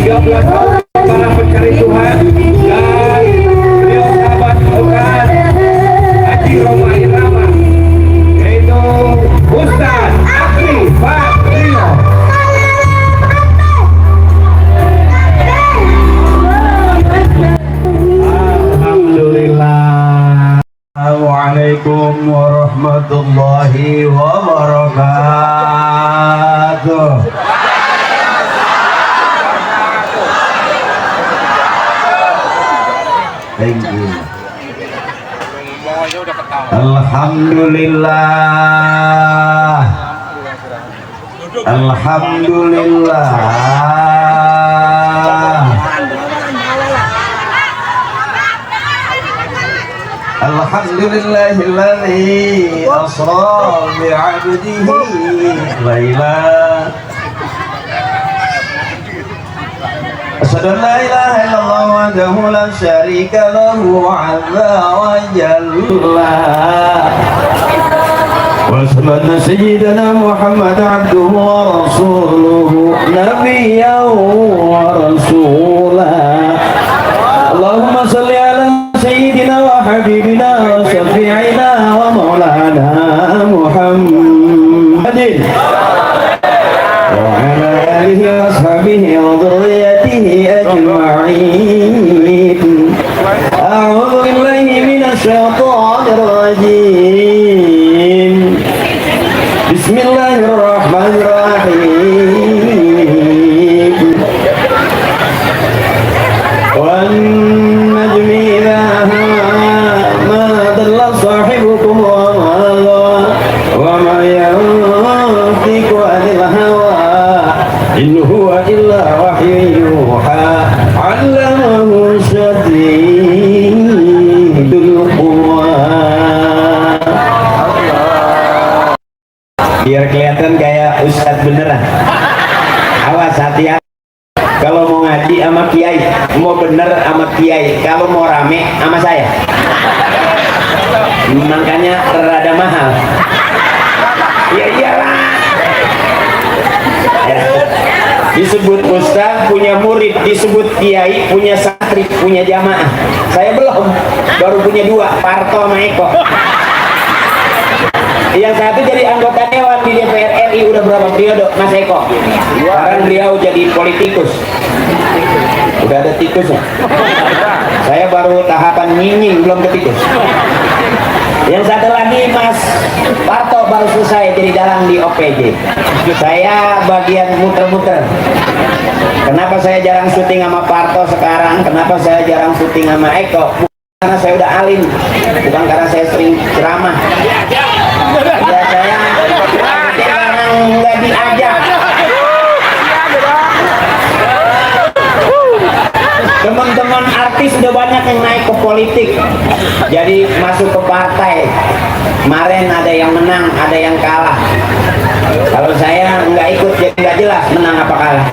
13 tahun para pencari Tuhan, dan beliau sahabat Tuhan Haji Roma Irama, yaitu Ustaz Akri Fakrino. Alhamdulillah. Assalamualaikum warahmatullahi wabarakatuh. Thank you. Alhamdulillah. Alhamdulillah. Alhamdulillahilladzi asra bi'abdihi layla. Asyhadu an la ilaha illallah wahdahu la syarika lahu 'azza wa jalla. Wa asyhadu anna sayyidana Muhammad 'abduhu wa rasuluhu nabiyyan wa rasulah. Allahumma shalli ala sayyidina wa habibina wa syafi'ina wa maulana Muhammadin wa ala alihi wa ashabihi wa dhurriyyatihi ajma'in. A'udzu billahi minasy syaithanir rajim. Bismillahirrahmanirrahim. Wan najmi idza hawa ma dalla sahibukum wa ma ghawa wa ma yantiqu 'anil hawa in huwa illa wahyun yuha 'allamahu shadidul quwa. Biar kelihatan kayak ustadz beneran. Awas, hati-hati kalau mau ngaji sama kiai, mau bener sama kiai, kalau mau rame sama saya. Makanya rada mahal. Ya iyalah. Ya. Disebut ustaz punya murid, disebut kiai punya santri, punya jamaah. Saya belum, baru punya 2, Parto sama Eko. Yang satu jadi anggota dewan di DPR RI udah berapa periode, Mas Eko? Sekarang beliau jadi politikus. Udah ada tikusnya. Saya baru tahapan nyinying, belum ke tikus. Yang satu lagi Mas Parto baru selesai jadi dalang di OPJ. Saya bagian muter-muter. Kenapa saya jarang syuting sama Parto sekarang? Kenapa saya jarang syuting sama Eko? Karena saya udah alim, bukan karena saya sering ceramah. Ya saya nggak diajak. Teman-teman artis udah banyak yang naik ke politik, jadi masuk ke partai. Kemarin ada yang menang, ada yang kalah. Kalau saya nggak ikut, jadi nggak jelas menang apa kalah.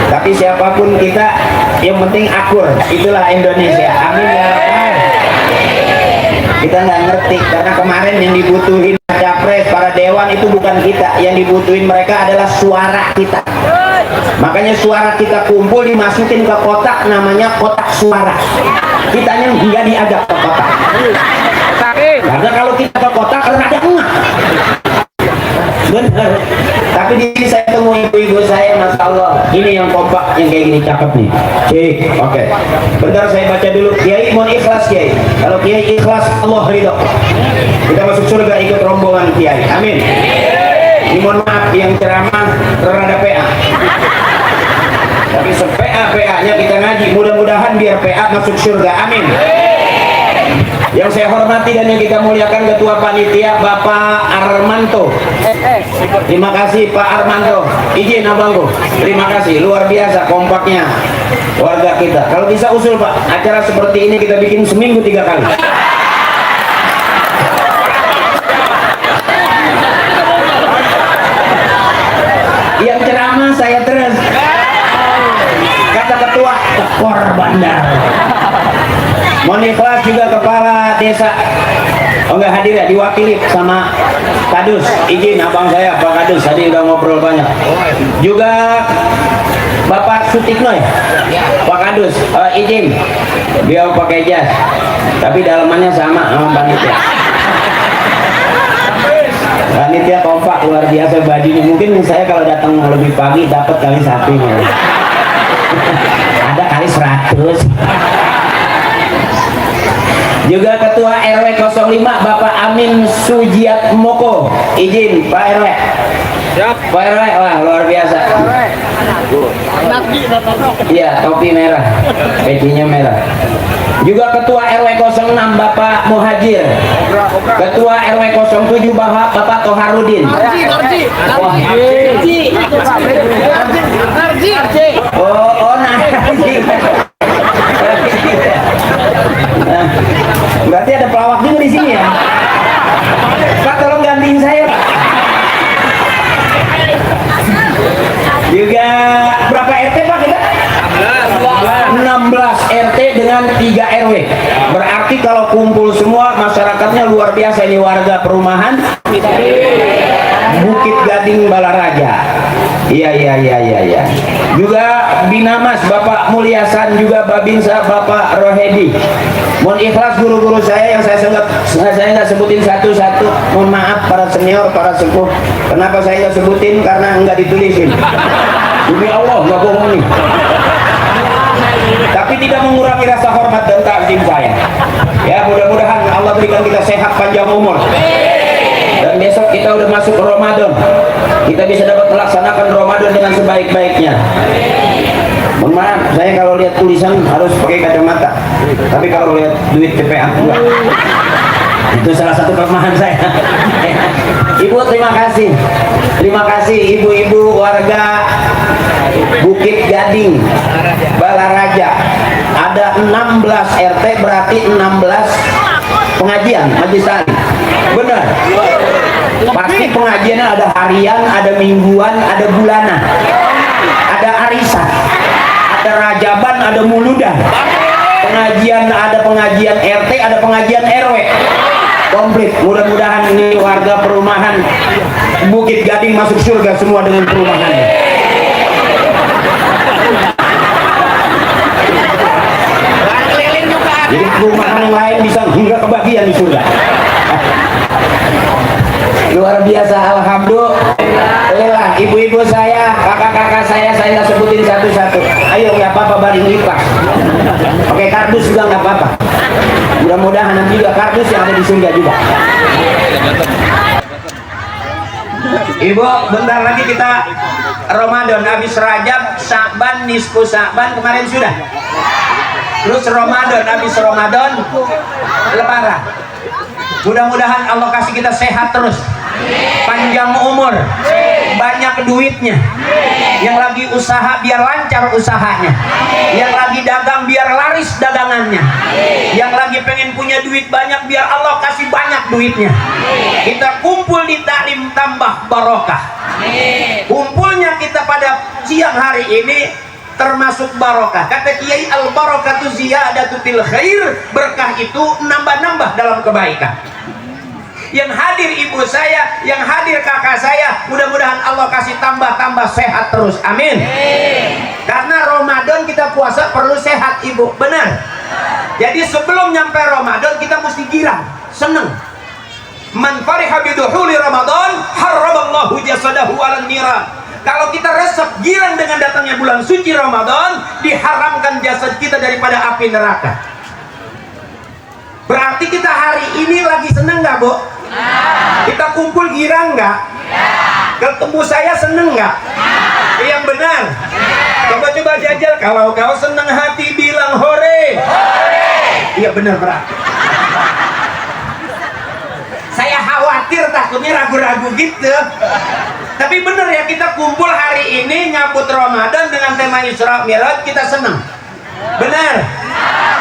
Tapi siapapun kita, yang penting akur. Itulah Indonesia. Amin ya Rabbal. Kita nggak ngerti karena kemarin yang dibutuhin capres para dewan itu bukan kita, yang dibutuhin mereka adalah suara kita. Makanya suara kita kumpul dimasukin ke kotak, namanya kotak suara. Kitanya nggak diajak ke kotak. Karena kalau kita ke kotak karena ada enggak. Benar. Tapi di sini saya temu ibu-ibu saya, Masya Allah. Ini yang kompak, yang kayak gini cakep nih. Cik, oke. Bentar saya baca dulu. Kiai mohon ikhlas Kiai. Kalau Kiai ikhlas, Allah ridho. Kita masuk surga ikut rombongan Kiai. Amin. Ini mohon maaf yang ceramah rada PA. Tapi se-PA-PA-nya kita ngaji. Mudah-mudahan biar PA masuk surga. Amin. Yang saya hormati dan yang kita muliakan Ketua Panitia Bapak Armanto. Terima kasih Pak Armanto. Izin abangku. Terima kasih, luar biasa kompaknya warga kita. Kalau bisa usul Pak, acara seperti ini kita bikin seminggu 3 kali. Yang ceramah saya terus. Kata ketua, tekor bandar. Mohon ikhlas juga kepala desa. Oh enggak hadir ya, diwakili sama Kadus. Izin abang saya Pak Kadus, tadi udah ngobrol banyak. Juga Bapak Sutikno ya? Pak Kadus, izin dia pakai jas tapi dalamannya sama sama panitia. Panitia kompak luar biasa bajunya. Mungkin saya kalau datang lebih pagi dapat kali 1 ada kali 100. Juga Ketua RW 05 Bapak Amin Sujiat Moko, izin Pak RW. Siap. Pak RW, wah luar biasa. Iya, topi merah, pecinya merah. Juga Ketua RW 06 Bapak Muhajir. Ketua RW 07 Bapak Toharudin. Oh, Narji. Berarti ada pelawak juga di sini ya. Pak, tolong gantiin saya, Pak. Juga berapa RT Pak kita? 16 RT dengan 3 RW. Berarti kalau kumpul semua masyarakatnya luar biasa. Ini warga perumahan Bukit Gading Balaraja. Iya. Juga Binamas Bapak Mulyasan, juga Babinsa Bapak Rohedi. Mohon ikhlas guru-guru saya yang saya nggak sebutin satu-satu. Mohon maaf para senior, para sepuh. Kenapa saya nggak sebutin? Karena nggak ditulisin. Demi Allah nggak bohong nih. Tapi tidak mengurangi rasa hormat dan takzim saya. Ya, mudah-mudahan Allah berikan kita sehat panjang umur. Dan besok kita udah masuk Ramadan. Kita bisa dapat melaksanakan Ramadan dengan sebaik-baiknya. Mohon maaf, saya kalau lihat tulisan harus pakai kacamata. Tapi kalau lihat duit TPA enggak. Itu salah satu kelemahan saya. Ibu, terima kasih. Terima kasih ibu-ibu warga Bukit Gading Balaraja. Ada 16 RT, berarti 16 pengajian majelis taklim. Benar. Pasti pengajiannya ada harian, ada mingguan, ada bulanan, ada arisan, ada rajaban, ada muludan. Pengajian, ada pengajian RT, ada pengajian RW. Komplit. Mudah-mudahan ini warga perumahan Bukit Gading masuk surga semua dengan perumahannya. Jadi perumahan yang lain bisa hingga kebagian di surga. Luar biasa, alhamdulillah. Ibu-ibu saya, kakak-kakak saya nggak sebutin satu-satu. Ayo, nggak apa-apa, baring ikhlas. Oke, kardus juga nggak apa-apa. Mudah-mudahan nanti juga kardus yang ada di surga juga. Ibu, bentar lagi kita Ramadan, habis Rajab, Sya'ban, nisfu Sya'ban kemarin sudah. Terus Ramadan, habis Ramadan, Lebaran. Mudah-mudahan Allah kasih kita sehat terus, panjang umur, banyak duitnya. Yang lagi usaha biar lancar usahanya, yang lagi dagang biar laris dagangannya, yang lagi pengen punya duit banyak biar Allah kasih banyak duitnya. Kita kumpul di taklim tambah barokah. Kumpulnya kita pada siang hari ini termasuk barokah. Kata Kiai, al barakatu ziyadatu fil khair, berkah itu nambah-nambah dalam kebaikan. Yang hadir ibu saya, yang hadir kakak saya, mudah-mudahan Allah kasih tambah-tambah sehat terus, amin. Karena Ramadan kita puasa perlu sehat ibu, benar. Jadi sebelum nyampe Ramadan kita mesti girang, seneng. Man fariha biduhuli Ramadan harraballahu jasadahu 'alan niran. Kalau kita resep girang dengan datangnya bulan suci Ramadan, diharamkan jasad kita daripada api neraka. Berarti kita hari ini lagi seneng nggak, Bu? Kita kumpul girang nggak? Ketemu saya seneng nggak? Yang benar. Coba-coba jajal, kalau kau seneng hati bilang hore. Iya benar, berarti. Saya khawatir takutnya ragu-ragu gitu. Tapi bener ya, kita kumpul hari ini nyambut Ramadan dengan tema Isra Mi'raj, kita senang. Benar?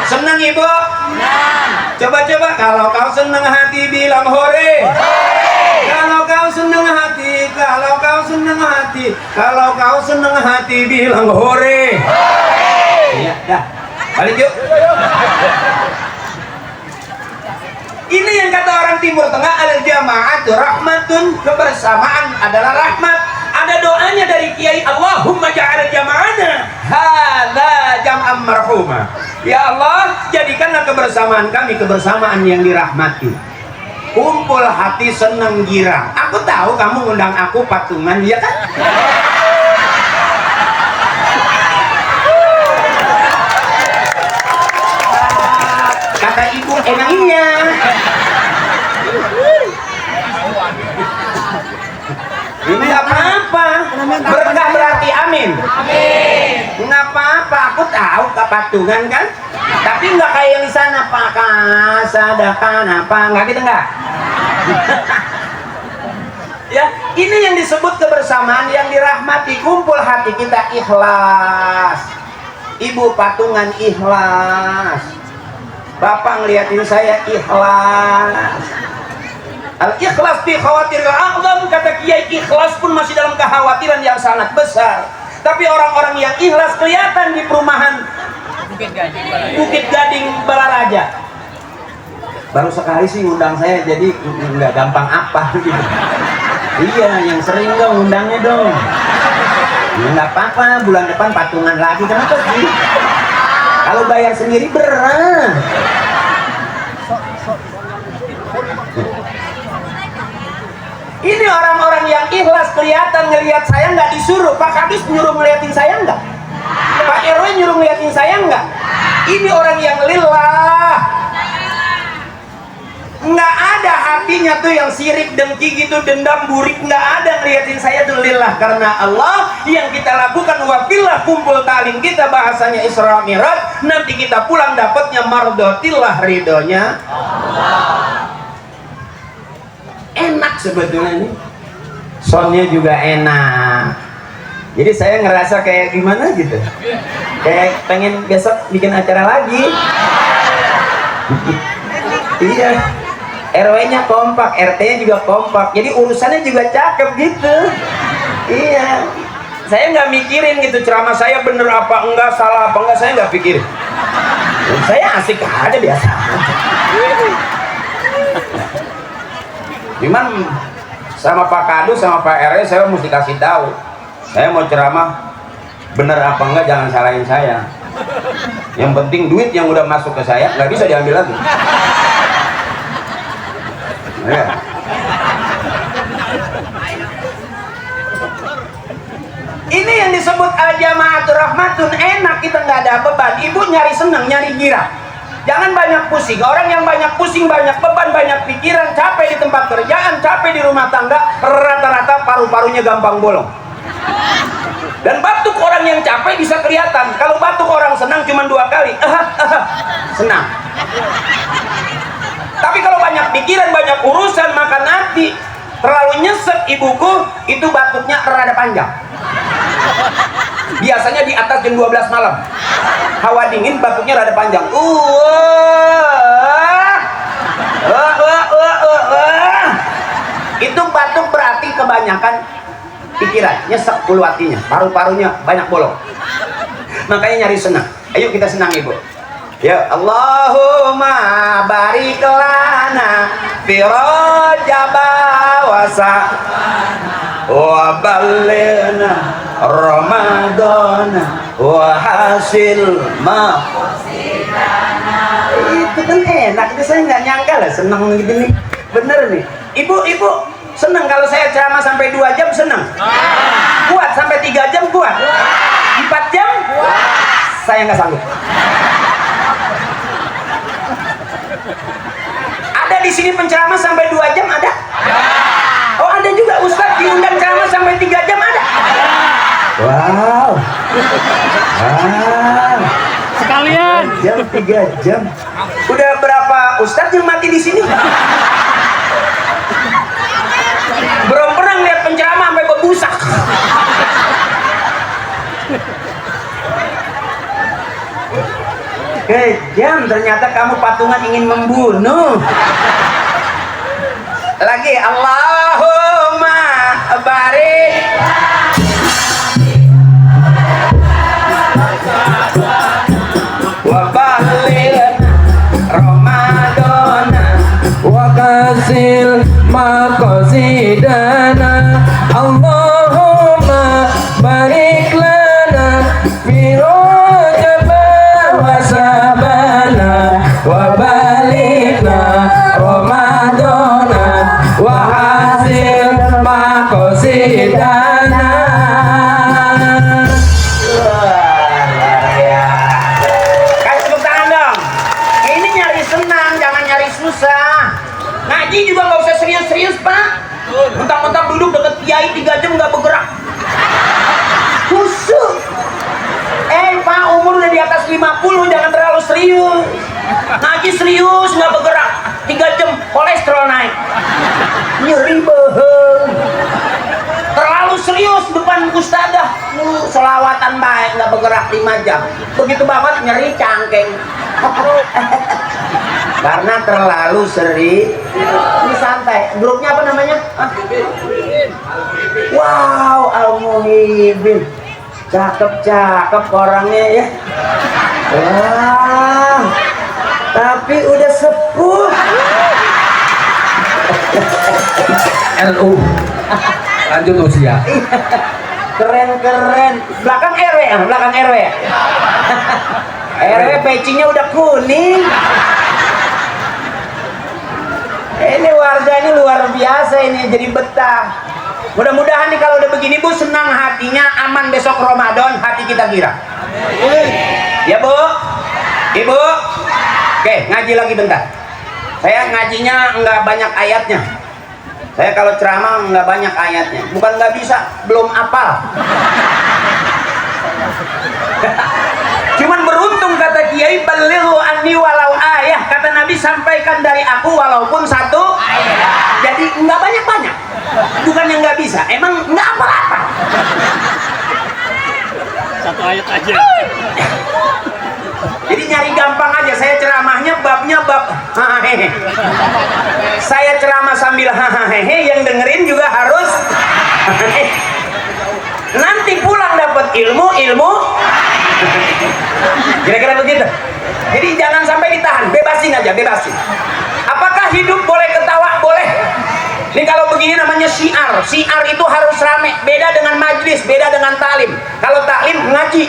Senang ibu? Coba-coba, kalau kau senang hati bilang hore. Kalau kau senang hati, kalau kau senang hati, kalau kau senang hati bilang hore. Iya, dah. Balik yuk. Ini yang kata orang Timur Tengah, al jamaatu rahmatun, kebersamaan adalah rahmat. Ada doanya dari Kiai, Allahumma ja'al jama'ana Ya Allah, jadikanlah kebersamaan kami kebersamaan yang dirahmati. Kumpul hati seneng girang. Aku tahu kamu ngundang aku patungan, ya kan? Kata ibu emangnya. Ini apa-apa. Berkah berarti amin. Nggak apa-apa, aku tahu kepatungan kan. Tapi nggak kayak yang di sana Pak Kasadakan apa nggak gitu nggak? Ya, ini yang disebut kebersamaan yang dirahmati. Kumpul hati kita ikhlas. Ibu patungan ikhlas. Bapak ngeliatin saya ikhlas. Al-ikhlas fi khawatiril a'zam, kata Kiai, ikhlas pun masih dalam kekhawatiran yang sangat besar. Tapi orang-orang yang ikhlas kelihatan di perumahan Bukit Gading Balaraja. Baru sekali sih ngundang saya, jadi nggak gampang apa gitu. Iya, yang sering dong ngundangnya dong. Ya, nggak apa-apa, bulan depan patungan lagi. Kenapa sih? Kalau bayar sendiri berat. Ini orang-orang yang ikhlas kelihatan ngelihat saya, nggak disuruh. Pak Kadis nyuruh ngeliatin saya nggak? Pak RW nyuruh ngeliatin saya nggak? Ini orang yang lillah. Nggak ada hatinya tuh yang sirik, dengki gitu, dendam, burik. Nggak ada ngeliatin saya tuh lillah. Karena Allah yang kita lakukan wafillah, kumpul talim kita, bahasanya Isra Mi'raj. Nanti kita pulang dapatnya mardotillah, ridhonya Allah. Enak sebetulnya nih. Soundnya juga enak. Jadi saya ngerasa kayak gimana gitu. Kayak pengen besok bikin acara lagi. Iya. RW-nya kompak, RT-nya juga kompak. Jadi urusannya juga cakep gitu. Iya. Saya nggak mikirin gitu ceramah saya bener apa enggak, salah apa enggak, saya nggak pikirin. Saya asik aja biasa. Cuman sama Pak Kadu sama Pak RW saya mesti kasih tahu. Saya mau ceramah bener apa enggak, jangan salahin saya. Yang penting duit yang udah masuk ke saya nggak bisa diambil lagi. Ya. Ini yang disebut al-jama'atur rahmatun, enak, kita nggak ada beban. Ibu nyari seneng, nyari girang. Jangan banyak pusing. Orang yang banyak pusing, banyak beban, banyak pikiran, capek di tempat kerjaan, capek di rumah tangga, rata-rata paru-parunya gampang bolong. Dan batuk orang yang capek bisa kelihatan. Kalau batuk orang senang cuma 2 kali, senang. Tapi kalau banyak pikiran, banyak urusan, maka nanti terlalu nyesek ibuku, itu batuknya rada panjang. Biasanya di atas jam 12 malam. Hawa dingin, batuknya rada panjang. Itu batuk berarti kebanyakan pikiran, nyesek ulu hatinya, paru-parunya banyak bolong. Makanya nyari senang. Ayo kita senang ibu. Ya Allahumma barik lana fi Rajab wa ballighna Ramadan wa hasil ma. Itu kan enak, itu saya nggak nyangka lah, seneng gini. Bener nih. Ibu seneng kalau saya ceramah sampai 2 jam, seneng. Kuat sampai 3 jam, kuat. 4 jam, saya nggak sanggup. Ada di sini penceramah sampai 2 jam, ada? Oh, ada juga Ustadz diundang ceramah sampai 3 jam, ada? Wow. Sekalian. Jam 3 jam. Udah berapa Ustadz yang mati di sini? Belum pernah lihat penceramah sampai berbusak. Kejam, ternyata kamu patungan ingin membunuh. Lagi Allahumma barik wa ballighna Ramadan wa kasil maqasidana. Allahumma barik lana fi Rajab wa kiai 3 jam nggak bergerak. Kusuk. Pak, umur udah di atas 50, jangan terlalu serius. Ngaji serius nggak bergerak 3 jam, kolesterol naik, nyeri beheng. Terlalu serius depan ustadzah, selawatan baik nggak bergerak 5 jam. Begitu banget nyeri cangkeng. Karena terlalu seri. Ini santai. Grupnya apa namanya? Wow, Al-Muhibin. Cakep orangnya ya. Wah, tapi udah sepuh. LU lanjut usia. Keren. Belakang RW ya? Belakang RW ya? RW pecinya udah kuning. Ini warga ini luar biasa ini, jadi betah. Mudah-mudahan nih kalau udah begini Bu, senang hatinya, aman besok Ramadan, hati kita girang. Ya Bu, Ibu. Oke, ngaji lagi bentar. Saya ngajinya nggak banyak ayatnya. Saya kalau ceramah nggak banyak ayatnya. Bukan nggak bisa, belum apal. Cuman beruntung kata Kiai, balighu anni walau ayah. Kata Nabi, sampaikan dari aku walaupun 1 ayat. Jadi nggak banyak-banyak. Bukan yang nggak bisa, emang nggak apa-apa. 1 ayat aja. Jadi nyari gampang aja. Saya ceramahnya babnya bab hahaha. Saya ceramah sambil hahaha, yang dengerin juga harus hahaha. Nanti pulang dapat ilmu. Kira-kira begitu. Jadi jangan sampai ditahan, bebasin aja, bebasin. Apakah hidup boleh ketawa? Boleh. Ini kalau begini namanya syiar. Syiar itu harus rame. Beda dengan majlis, beda dengan taklim. Kalau taklim ngaji.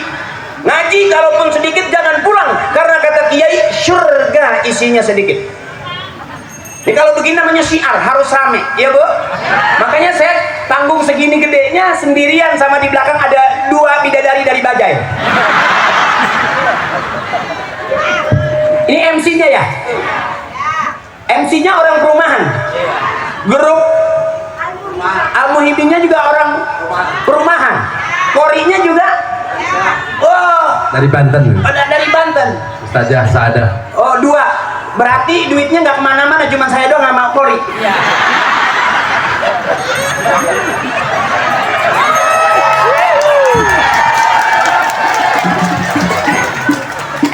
Ngaji kalaupun sedikit jangan pulang, karena kata Kiai surga isinya sedikit. Ini kalau begini namanya syiar, harus rame, ya Bu. Makanya saya tanggung segini gedenya sendirian, sama di belakang ada 2 bidadari dari Bajai. Ini MC-nya ya? MC-nya orang perumahan. Grup Al-Muhibinnya juga orang perumahan. Korinya juga Dari Banten. dari Banten. Ustazah Saadah. Oh, 2. Berarti duitnya nggak kemana-mana, cuma saya doang sama Kori.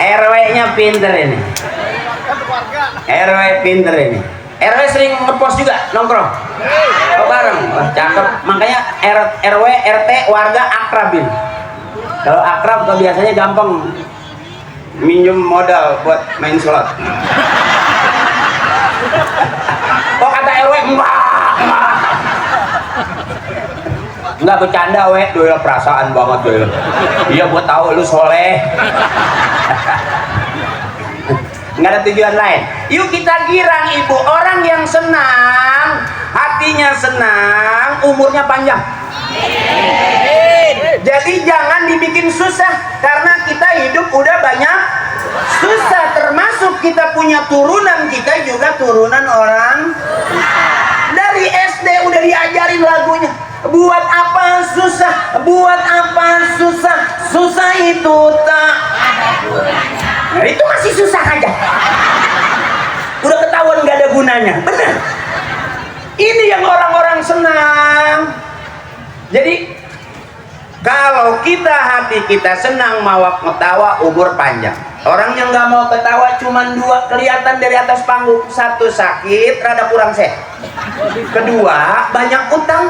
RW-nya pinter ini. RW pinter ini. RW sering ngepost juga, nongkrong. Oh, bareng. Wah, cakep. Makanya RW, RT, warga akrabin. Kalau akrab tuh biasanya gampang minjem modal buat main slot. Oh, kata RW enggak bercanda, doyel perasaan banget doyel. Iya, gua tahu lu soleh. Nggak ada tujuan lain. Yuk kita girang Ibu, orang yang senang, hatinya senang, umurnya panjang. Jadi jangan dibikin susah, karena kita hidup udah banyak susah, termasuk kita punya turunan, kita juga turunan orang. Dari SD udah diajarin lagunya, buat apa susah, buat apa susah, susah itu tak. Nah, itu masih susah aja. Udah ketahuan gak ada gunanya, bener. Ini yang orang-orang senang. Jadi kalau hati kita senang, mau ketawa, umur panjang. Orang yang nggak mau ketawa cuman 2 kelihatan dari atas panggung. 1 sakit, rada kurang sehat. 2 banyak utang.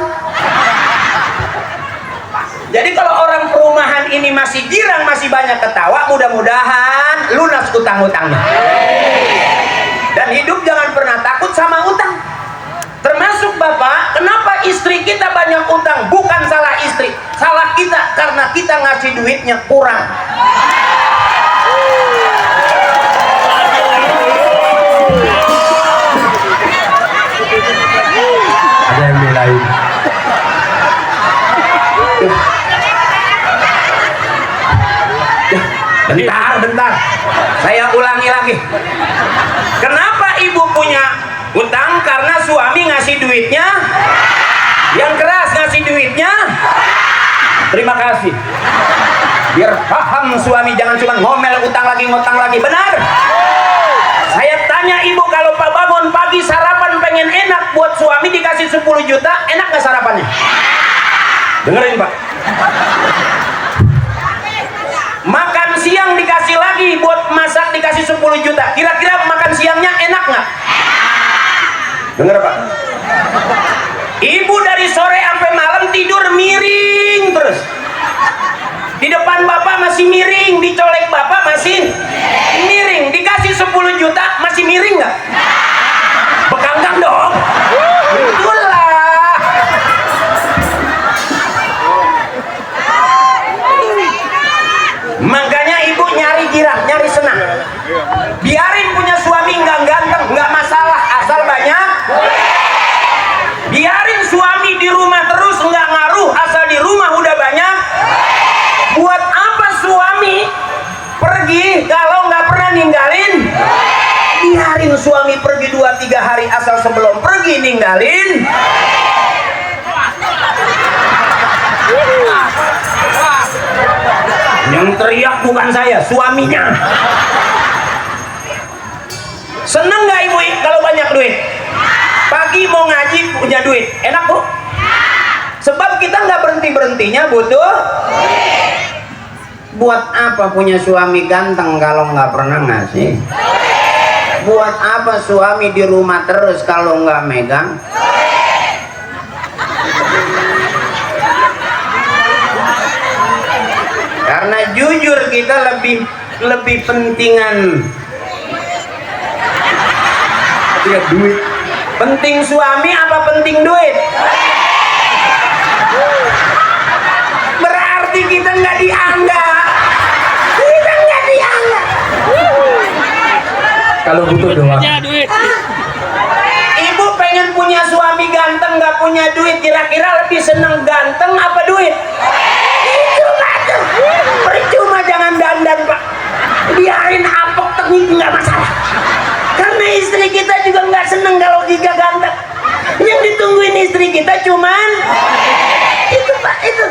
Jadi kalau orang perumahan ini masih girang, masih banyak ketawa, mudah-mudahan lunas utang-utangnya. Dan hidup jangan pernah takut sama utang. Termasuk Bapak, kenapa istri kita banyak utang? Bukan salah istri, salah kita, karena kita ngasih duitnya kurang. Ada yang belain. Bentar, saya ulangi lagi. Kenapa ibu punya utang? Karena suami ngasih duitnya Yang keras ngasih duitnya. Terima kasih. Biar paham suami, jangan cuma ngomel utang lagi ngutang lagi. Benar? Saya tanya ibu, kalau Pak bangun pagi sarapan pengen enak buat suami dikasih 10 juta, enak nggak sarapannya? Dengerin Pak. Makan siang dikasih lagi buat masak dikasih 10 juta. Kira-kira makan siangnya enak nggak? Dengar Pak. Ibu dari sore sampai malam tidur miring terus. Di depan bapak masih miring, dicolek bapak masih miring. Dikasih 10 juta masih miring nggak? Bekangkang dong. Itulah. Makanya ibu nyari girang, nyari senang. Biarin punya suami nggak ganteng, nggak masalah, asal banyak. Biarin suami di rumah terus nggak ngaruh, asal di rumah udah banyak. Buat apa suami pergi kalau nggak pernah ninggalin? Biarin suami pergi 2-3 hari, asal sebelum pergi ninggalin. Yang teriak bukan saya, suaminya. Seneng nggak ibu kalau banyak duit? Pagi mau ngaji punya duit, enak bu? Sebab kita nggak berhentinya butuh. Buat apa punya suami ganteng kalau nggak pernah ngasih? Buat apa suami di rumah terus kalau nggak megang? Karena jujur kita lebih pentingan duit. Penting suami apa penting duit? Berarti kita nggak dianggap. Kita nggak dianggap. Kalau butuh doang. Aja duit. Ibu pengen punya suami ganteng nggak punya duit, kira-kira lebih seneng ganteng apa duit? Itu batu. Percuma jangan dandan Pak. Biarin apok teknik nggak masalah. Karena istri kita juga nggak seneng kalau Giga ganteng. Yang ditungguin istri kita cuman itu Pak, itu.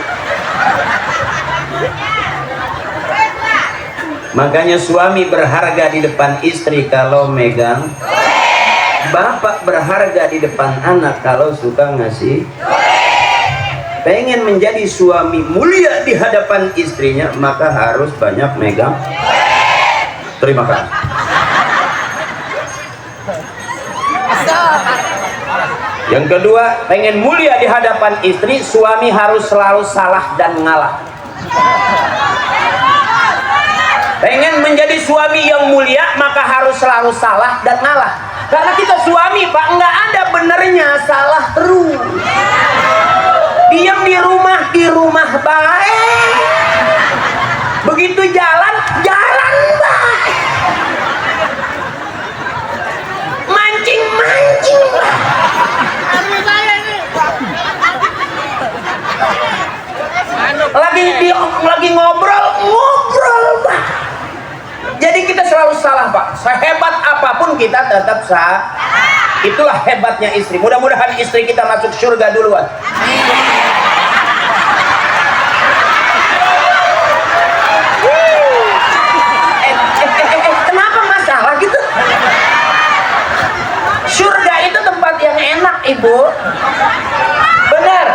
Makanya suami berharga di depan istri kalau megang. Bapak berharga di depan anak kalau suka ngasih. Pengen menjadi suami mulia di hadapan istrinya, maka harus banyak megang. Terima kasih. Yang kedua, pengen mulia di hadapan istri, suami harus selalu salah dan ngalah. Pengen menjadi suami yang mulia, maka harus selalu salah dan ngalah. Karena kita suami Pak, nggak ada benernya, salah terus. Diam di rumah baik. Begitu jalan baik. Mancing baik. Lagi ngobrol Pak. Jadi kita selalu salah Pak. Sehebat apapun kita tetap salah. Itulah hebatnya istri. Mudah-mudahan istri kita masuk surga duluan. Kenapa masalah gitu? Surga itu tempat yang enak Ibu. Benar.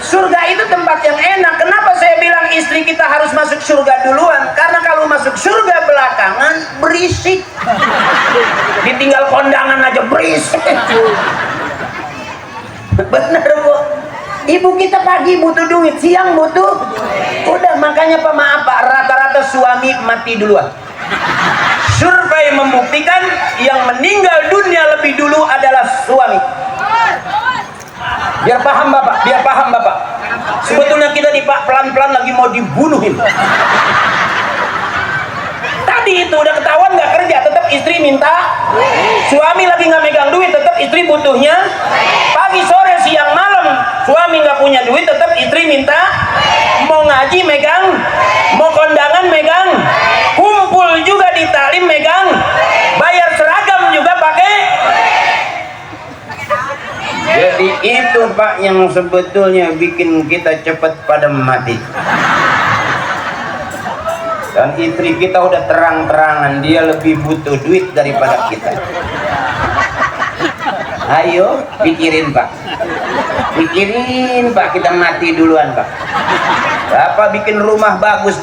Surga itu tempat yang enak. Kenapa saya bilang istri kita harus masuk surga duluan? Karena kalau masuk surga belakangan berisik. Ditinggal kondangan aja berisik. Benar Bu. Ibu kita pagi butuh duit, siang butuh. Udah, makanya pemaaf Pak, rata-rata suami mati duluan. Survei membuktikan yang meninggal dunia lebih dulu adalah suami. Biar paham Bapak, biar paham Bapak. Sebetulnya kita di Pak pelan-pelan lagi mau dibunuhin. Tadi itu udah ketahuan nggak kerja, tetap istri minta. Suami lagi nggak megang duit, tetap istri butuhnya. Pagi, sore, siang, malam, suami nggak punya duit, tetap istri minta. Mau ngaji megang, mau kondangan megang, kumpul juga di talim megang, bayar seragam juga pakai. Jadi itu itu Pak yang sebetulnya bikin kita cepat pada mati. Dan istri kita udah terang-terangan dia lebih butuh duit daripada kita. Ayo pikirin Pak, pikirin Pak, kita mati duluan Pak. Bapak bikin rumah bagus,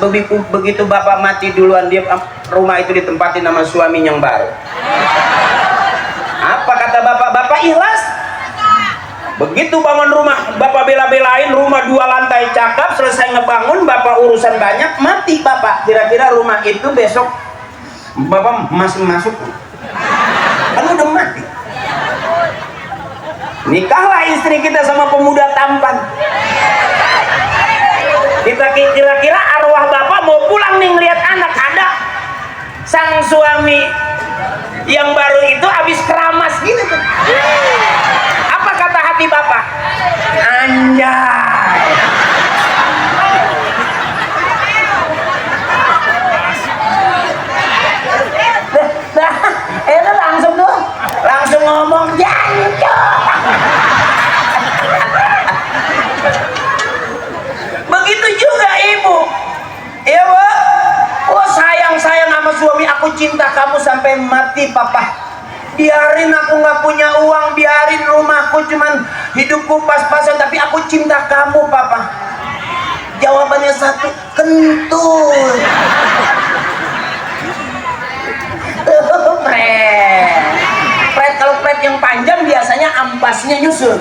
begitu Bapak mati duluan, dia rumah itu ditempatin sama suami yang baru. Apa kata Bapak? Bapak ikhlas. Begitu bangun rumah, Bapak bela-belain rumah 2 lantai cakep, selesai ngebangun, Bapak urusan banyak, mati Bapak. Kira-kira rumah itu besok Bapak masih masuk? Kan udah mati. Nikahlah istri kita sama pemuda tampan. Kita kira-kira arwah Bapak mau pulang nih ngeliat anak, ada sang suami yang baru itu habis keramas gitu tuh. Apa kata hati Bapak? Anjay. Itu langsung ngomong jancok. Begitu juga ibu. Iya Bu. Oh sayang sama suami, aku cinta kamu sampai mati Papa. Biarin aku nggak punya uang, biarin rumahku cuman hidupku pas-pasan, tapi aku cinta kamu Papa. Jawabannya satu, kentut. Pret kalau pret yang panjang biasanya ampasnya nyusul.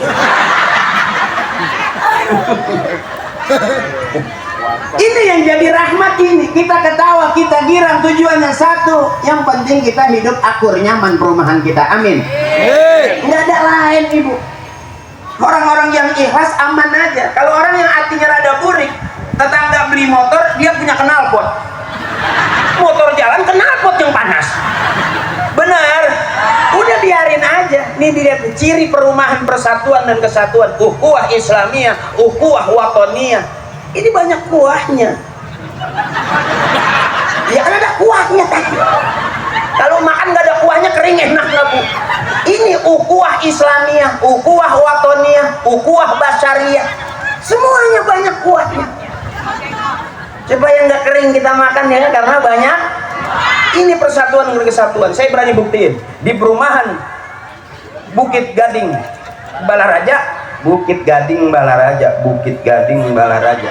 Ini yang jadi rahmat ini. Kita ketawa, kita girang, tujuannya satu. Yang penting kita hidup akur, nyaman perumahan kita. Amin. Nggak ada lain ibu. Orang-orang yang ikhlas aman aja. Kalau orang yang hatinya rada burik, tetangga beli motor, dia punya knalpot. Motor jalan knalpot yang panas. Benar. Udah biarin aja. Nih dilihat ciri perumahan persatuan dan kesatuan. Ukhuwah Islamiyah, ukhuwah watoniyah. Ini banyak kuahnya. Ya kan ada kuahnya tadi. Kalau makan nggak ada kuahnya kering enak nggak Bu? Ini ukhuwah Islamiyah, ukhuwah watoniyah, ukhuwah basyariyah. Semuanya banyak kuahnya. Supaya nggak kering kita makan ya, karena banyak. Ini persatuan dan kesatuan. Saya berani buktiin di perumahan Bukit Gading Balaraja, Bukit Gading Balaraja, Bukit Gading Balaraja.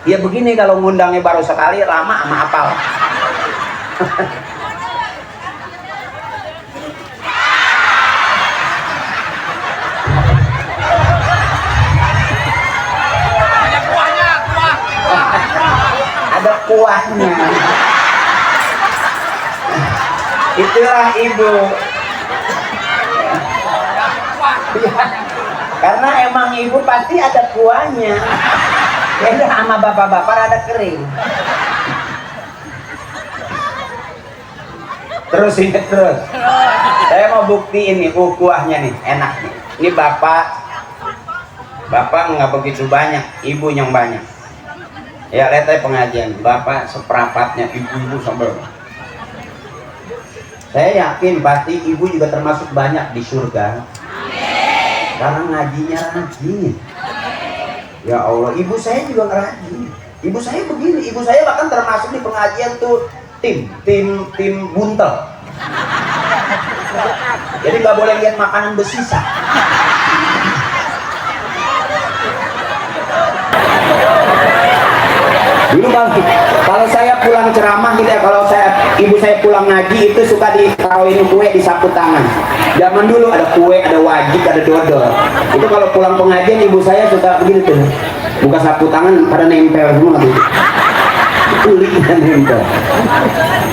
Ya begini, kalau ngundangnya baru sekali lama sama apal. Ada kuahnya. Itulah ibu. Karena emang ibu pasti ada kuahnya. Beda sama bapak-bapak ada kering. Terus ini terus. Saya mau buktiin nih kuahnya nih, enak nih. Ini bapak nggak begitu banyak, ibu yang banyak. Ya lihat aja pengajian, bapak seperempatnya, ibu-ibu sambal. Saya yakin pasti ibu juga termasuk banyak di surga. Karena ngajinya rajin. Ya Allah, ibu saya juga rajin. Ibu saya begini, ibu saya bahkan termasuk di pengajian tuh tim buntel. Jadi nggak boleh lihat makanan bersisa. Dulu Bang, kalau saya pulang ceramah gitu ya, kalau ibu saya pulang ngaji itu suka ditaruhin kue di sapu tangan. Zaman dulu ada kue, ada wajib, ada dodol. Itu kalau pulang pengajian ibu saya suka begini tuh, buka sapu tangan pada nempel semua tuh. Kulit dan nempel.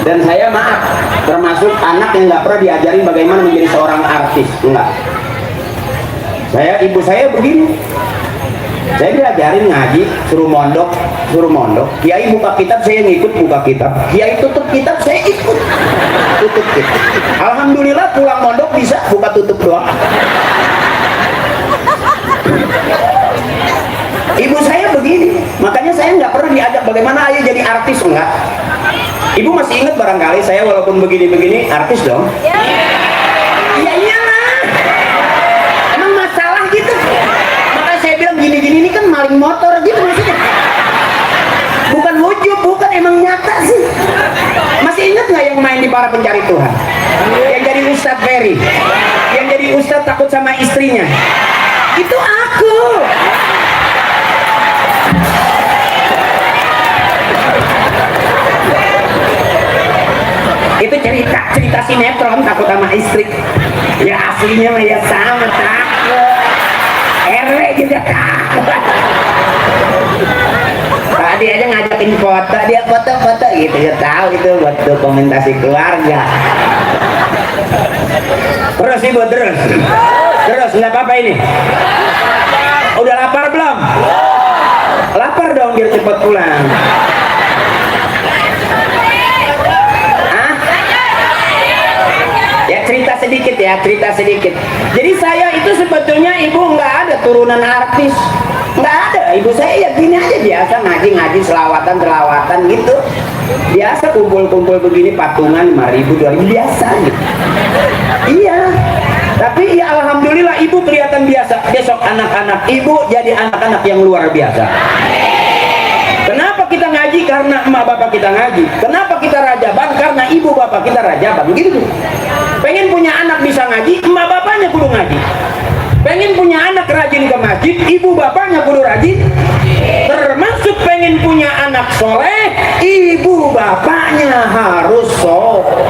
Dan saya maaf, termasuk anak yang nggak pernah diajarin bagaimana menjadi seorang artis, enggak. Ibu saya begini. Saya diajarin ngaji, suruh mondok. Kiai buka kitab, saya ngikut buka kitab. Kiai tutup kitab, saya ikut tutup kitab. Alhamdulillah pulang mondok bisa buka tutup doang. Ibu saya begini, makanya saya nggak pernah diajak bagaimana ayo jadi artis, enggak. Ibu masih ingat barangkali saya walaupun begini-begini artis dong. Ya iyalah. Emang masalah gitu. maling motor gitu maksudnya. Bukan ujub, bukan, emang nyata sih. Masih ingat nggak yang main di Para Pencari Tuhan? Yang jadi Ustadz Ferry, yang jadi Ustadz takut sama istrinya. Itu aku. Itu cerita sinetron takut sama istri. Ya aslinya mah ya sama, takut. RW juga takut. Tadi aja ngajakin foto, dia foto-foto gitu, ya tahu itu buat dokumentasi keluarga. Terus ibu, terus nggak apa-apa ini. Udah lapar belum? Lapar dong biar cepat pulang. Ya cerita sedikit. Jadi saya itu sebetulnya ibu nggak ada turunan artis, nggak ada. Ibu saya ya gini aja biasa ngaji selawatan gitu. Biasa kumpul begini patungan 5.000 2.000 biasa gitu. Iya. Tapi ya alhamdulillah ibu kelihatan biasa. Besok anak-anak ibu jadi anak-anak yang luar biasa. Kenapa kita ngaji? Karena emak bapak kita ngaji. Kenapa kita rajaban? Karena ibu bapak kita rajaban. Gitu. Pengen punya anak bisa ngaji, emak bapaknya kudu ngaji. Pengen punya anak rajin ke masjid, ibu bapaknya kudu rajin. Termasuk pengen punya anak soleh, ibu bapaknya harus soleh.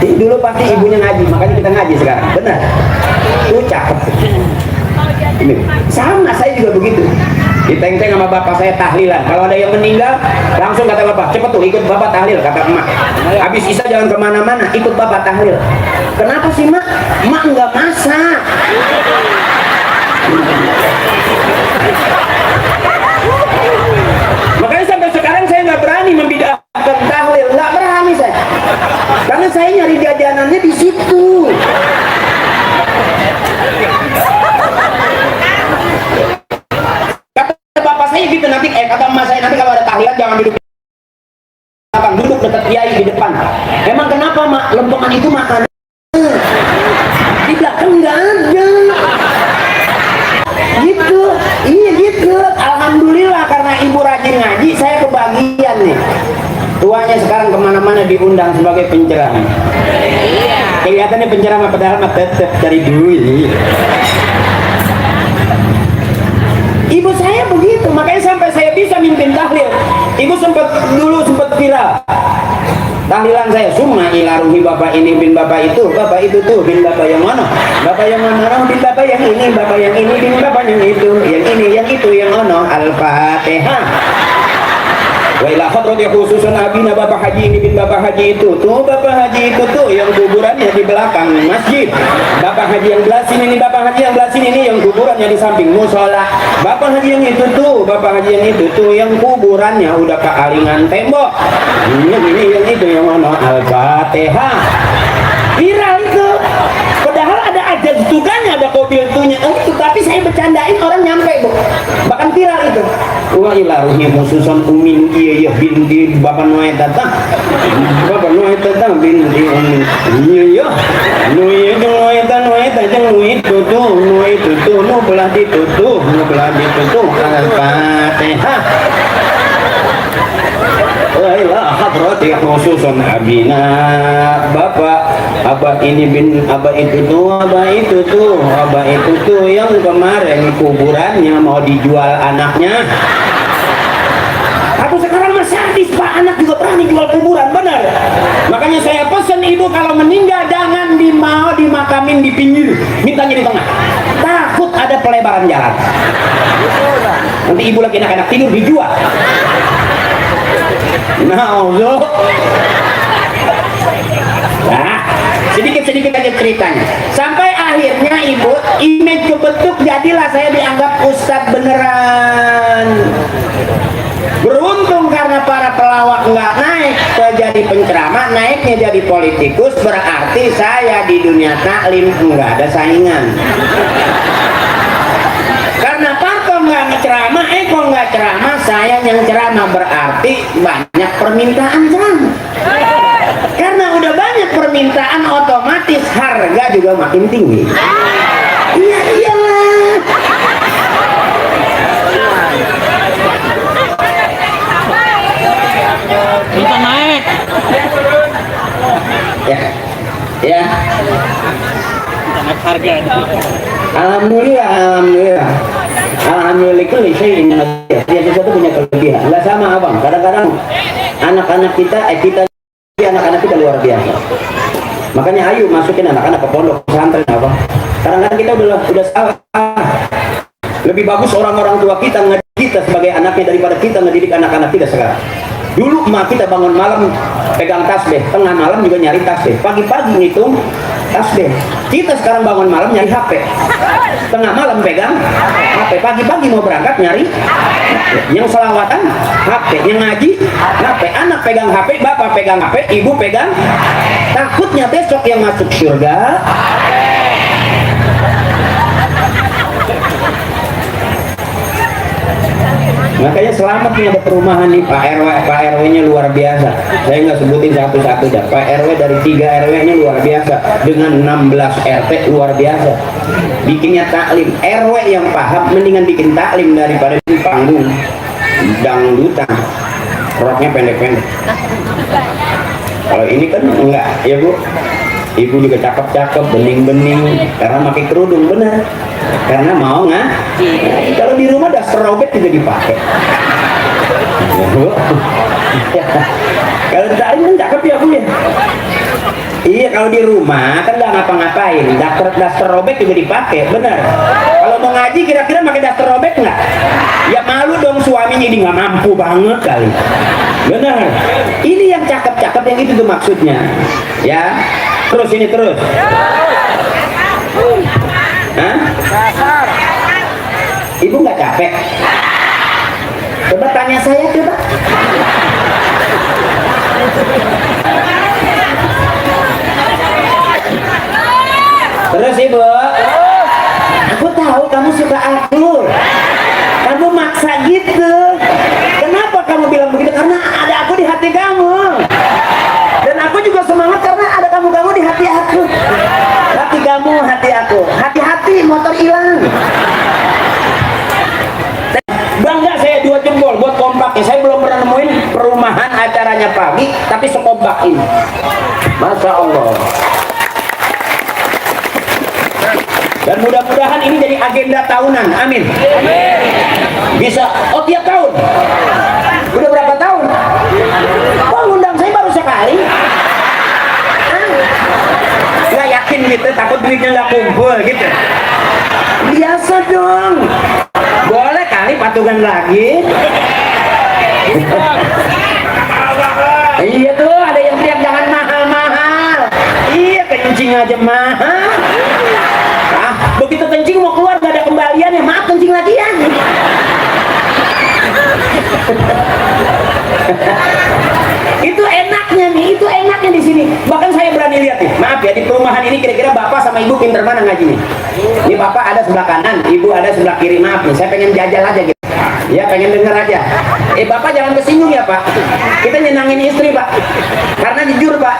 Dulu pasti ibunya ngaji, makanya kita ngaji sekarang. Benar. Itu cakep. Ini sama, saya juga begitu. Diteng-teng sama bapak saya tahlilan. Kalau ada yang meninggal, langsung kata bapak, cepet tuh ikut bapak tahlil, kata emak. Habis isa jangan kemana-mana, ikut bapak tahlil. Kenapa sih mak? Mak nggak masak. Makanya sampai sekarang saya nggak berani membid'ahkan tahlil, nggak berani saya. Karena saya nyari jajanannya di situ. Gitu nanti kata emak saya, nanti kalau ada tahlilan jangan duduk duduk dekat kiai di depan. Emang kenapa mak? Lempengan itu makan di belakang nggak ada gitu. Iya gitu. Alhamdulillah karena ibu rajin ngaji, saya kebagian nih. Tuanya sekarang kemana-mana diundang sebagai penceramah. Kelihatannya penceramah padahal mah tetap cari duit. Ibu saya begitu, makanya sampai saya bisa mimpin tahlil. Ibu dulu sempat viral. Tahlilan saya, summa ilaruhi bapak ini bin bapak itu tuh bin bapak yang mana? Bapak yang mana? Bin bapak yang ini, bapak yang ini bin bapak yang itu, yang ini, yang itu, yang ono. Al-Fatihah. Wa ila hadrati khususan abina bapak haji ini bin bapak haji itu tuh, bapak haji itu tuh yang kuburannya di belakang masjid. Bapak haji yang belah sini ini, bapak haji yang belah sini ini yang kuburannya di samping musola. Bapak haji yang itu tuh, bapak haji yang itu tuh yang kuburannya udah ke alingan tembok. Ini yang itu yang mana? Al-Fatihah. Viral itu. Padahal ada ajas tuganya, ada kobil tuhnya. Tapi saya bercandain orang nyampe bu. Bahkan viral itu. Wa ilaruhi khususan umin iya binti bapak noe datang. Bapak noe datang binti umin. Iya noe datang noe tutu no belah ditutup Al-Fatihah. Wailah hadrati khususan abina bapak abah ini bin abah itu tuh yang kemarin kuburannya mau dijual anaknya. Aku sekarang masih sadis pak, anak juga berani jual kuburan, benar. Makanya saya pesan ibu kalau meninggal jangan mau dimakamin di pinggir, mintanya di tengah. Takut ada pelebaran jalan. Nanti ibu lagi enak-enak tidur dijual. Nah, sedikit-sedikit aja ceritanya. Sampai akhirnya ibu image kebentuk, jadilah saya dianggap ustadz beneran. Beruntung karena para pelawak nggak naik jadi penceramah, naiknya jadi politikus, berarti saya di dunia taklim nggak ada saingan. Karena Parto nggak ceramah, Eko nggak ceramah, saya yang ceramah, berarti banyak permintaan ceramah. Karena udah banyak permintaan, otomatis harga juga makin tinggi. Iya iyalah. naik. Ya, ya. Naik harga. Alhamdulillah, alhamdulillah. Alhamdulillah kulli syai'in qadir. Dia sesuatu punya kelebihan. Enggak sama abang. Kadang-kadang anak-anak kita, anak-anak kita luar biasa. Makanya ayo masukin anak-anak ke pondok pesantren abang. Kadang-kadang kita udah salah. Lebih bagus orang-orang tua kita ngedidik kita sebagai anaknya daripada kita ngedidik anak-anak kita sekarang. Dulu emak kita bangun malam pegang tasbih, tengah malam juga nyari tasbih, pagi-pagi ngitung tasbih. Kita sekarang bangun malam nyari HP, tengah malam pegang HP, pagi-pagi mau berangkat nyari yang selawatan HP, yang ngaji HP, anak pegang HP, bapak pegang HP, ibu pegang. Takutnya besok yang masuk surga makanya selamat nih ada perumahan nih Pak RW nya luar biasa. Saya nggak sebutin satu-satu dah. Pak RW dari 3 RW nya luar biasa dengan 16 RT luar biasa. Bikinnya taklim. RW yang paham mendingan bikin taklim daripada di panggung dangdutan roknya pendek-pendek. Kalau ini kan enggak ya Bu. Ibu juga cakep-cakep, bening-bening karena pakai kerudung, benar. Karena mau nggak? Kalau di rumah daster robek juga dipakai. Kalau tadi kan cakep ya Bu ya. Iya, kalau di rumah kan nggak ngapa-ngapain, daster robek juga dipakai, benar. Kalau mau ngaji kira-kira pakai daster robek nggak? Ya malu dong suaminya, ini nggak mampu banget kali. Benar. Ini yang cakep-cakep yang itu tuh maksudnya. Ya. Terus ini terus. Hah? Ibu nggak capek? Coba tanya saya coba. Terus Ibu, aku tahu kamu suka akur. Kamu maksa gitu. Kenapa kamu bilang begitu? Karena ada aku di hati kamu. Dan aku juga semangat karena ada kamu di hati aku. Hati kamu, hati aku. Hati-hati motor hilang. Bangga saya 2 jempol buat kompaknya. Saya belum pernah nemuin perumahan acaranya pagi tapi sekompak ini. Masya Allah. Dan mudah-mudahan ini jadi agenda tahunan. Amin. Bisa. Oh, tiap tahun. Udah berapa tahun? Kok ngundang saya baru sekali? Nggak yakin gitu, takut duitnya nggak kumpul gitu. Biasa dong. Boleh kali patungan lagi. Iya tuh, ada yang teriak jangan mahal-mahal. Iya, kencing aja mahal. Ah, begitu kencing mau keluar nggak ada kembalian ya, maaf kencing lagi ya. Itu enaknya nih, itu enaknya di sini. Bahkan saya berani lihat nih. Maaf ya, di perumahan ini kira-kira bapak sama ibu pinter mana ngaji nih? Ini bapak ada sebelah kanan, ibu ada sebelah kiri. Maaf nih, saya pengen jajal aja gitu. Ya pengen denger aja. Bapak jangan kesinggung ya Pak. Kita nyenangin istri Pak. Karena jujur Pak,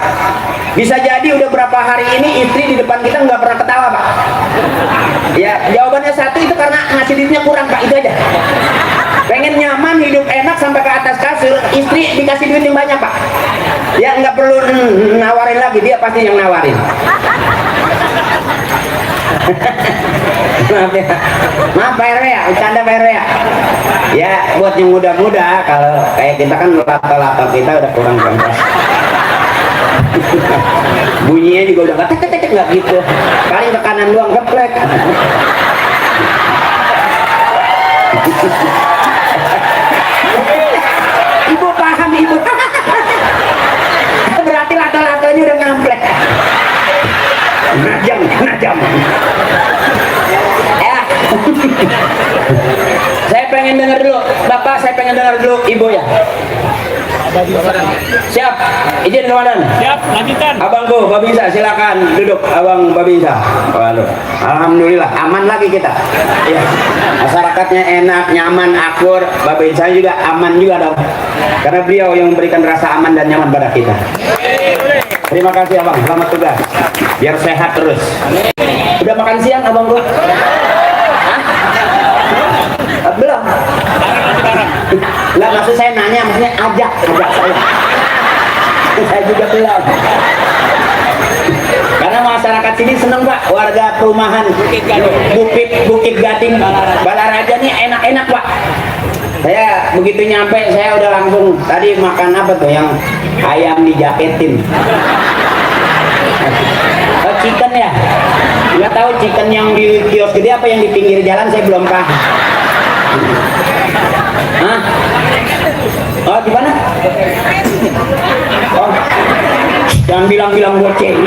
bisa jadi udah berapa hari ini istri di depan kita nggak pernah ketawa Pak. Ya jawabannya satu itu karena ngasih duitnya kurang Pak, itu aja. Pengen nyaman, hidup enak sampai ke atas kasur, istri dikasih duit yang banyak Pak. Ya nggak perlu nawarin lagi, dia pasti yang nawarin. Maaf ya, maaf Pak RW ya, bercanda Pak RW ya. Ya buat yang muda-muda, kalau kayak kita kan lato-lato kita udah kurang kontes. Bunyinya juga udah nggak tek-tek nggak gitu, paling ke kanan doang geplek. Ibu paham ibu. Berarti lato-latonya udah ngamplek. Najam. Saya pengen dengar dulu, Bapak. Saya pengen dengar dulu, Ibu ya. Siap, izin Ramadan. Siap, lanjutkan. Abangku, Babinsa, silakan duduk, Abang Babinsa. Waduh, alhamdulillah aman lagi kita. Ya, masyarakatnya enak, nyaman, akur. Babinsa juga aman juga dong. Karena beliau yang memberikan rasa aman dan nyaman pada kita. Terima kasih Abang, selamat tugas. Biar sehat terus. Udah makan siang Abangku? Hah? Belum. Enggak, maksud saya nanya, maksudnya ajak saya. Saya juga belum. Karena masyarakat sini seneng Pak, warga perumahan Bukit Gading Balaraja nih enak-enak Pak. Saya begitu nyampe saya udah langsung tadi makan apa tuh yang ayam dijaketin. Oh, chicken ya? Nggak tahu chicken yang di kios gede apa yang di pinggir jalan saya belum paham. Hah? Oh gimana? Oh, jangan bilang-bilang goceng.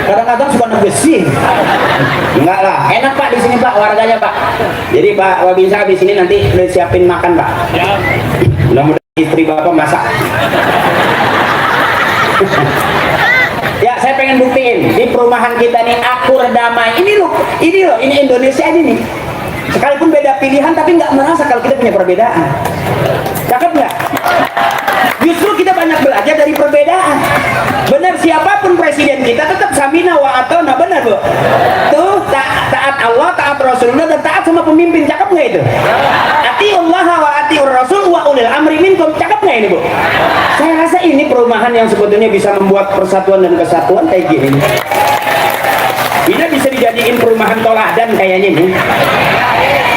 Kadang-kadang suka negesin. Enggak lah, enak Pak di sini Pak, warganya Pak. Jadi Pak Wabinsa di sini nanti udah siapin makan Pak. Ya. Mudah-mudahan istri Bapak masak. Ya, saya pengen buktiin di perumahan kita nih akur damai. Ini loh, ini Indonesia ini nih. Sekalipun beda pilihan tapi nggak merasa kalau kita punya perbedaan. Cakep nggak? Justru kita banyak belajar dari perbedaan. Benar, siapapun presiden kita tetap samina wa atona, benar Bu? Tuh taat Allah, taat Rasulullah, dan taat sama pemimpin. Cakep nggak itu? Atiullah wa atiur Rasul wa ulil amri minkum. Cakep nggak ini Bu? Saya rasa ini perumahan yang sebetulnya bisa membuat persatuan dan kesatuan kayak gini. Ini bisa dijadiin perumahan toladan kayaknya nih.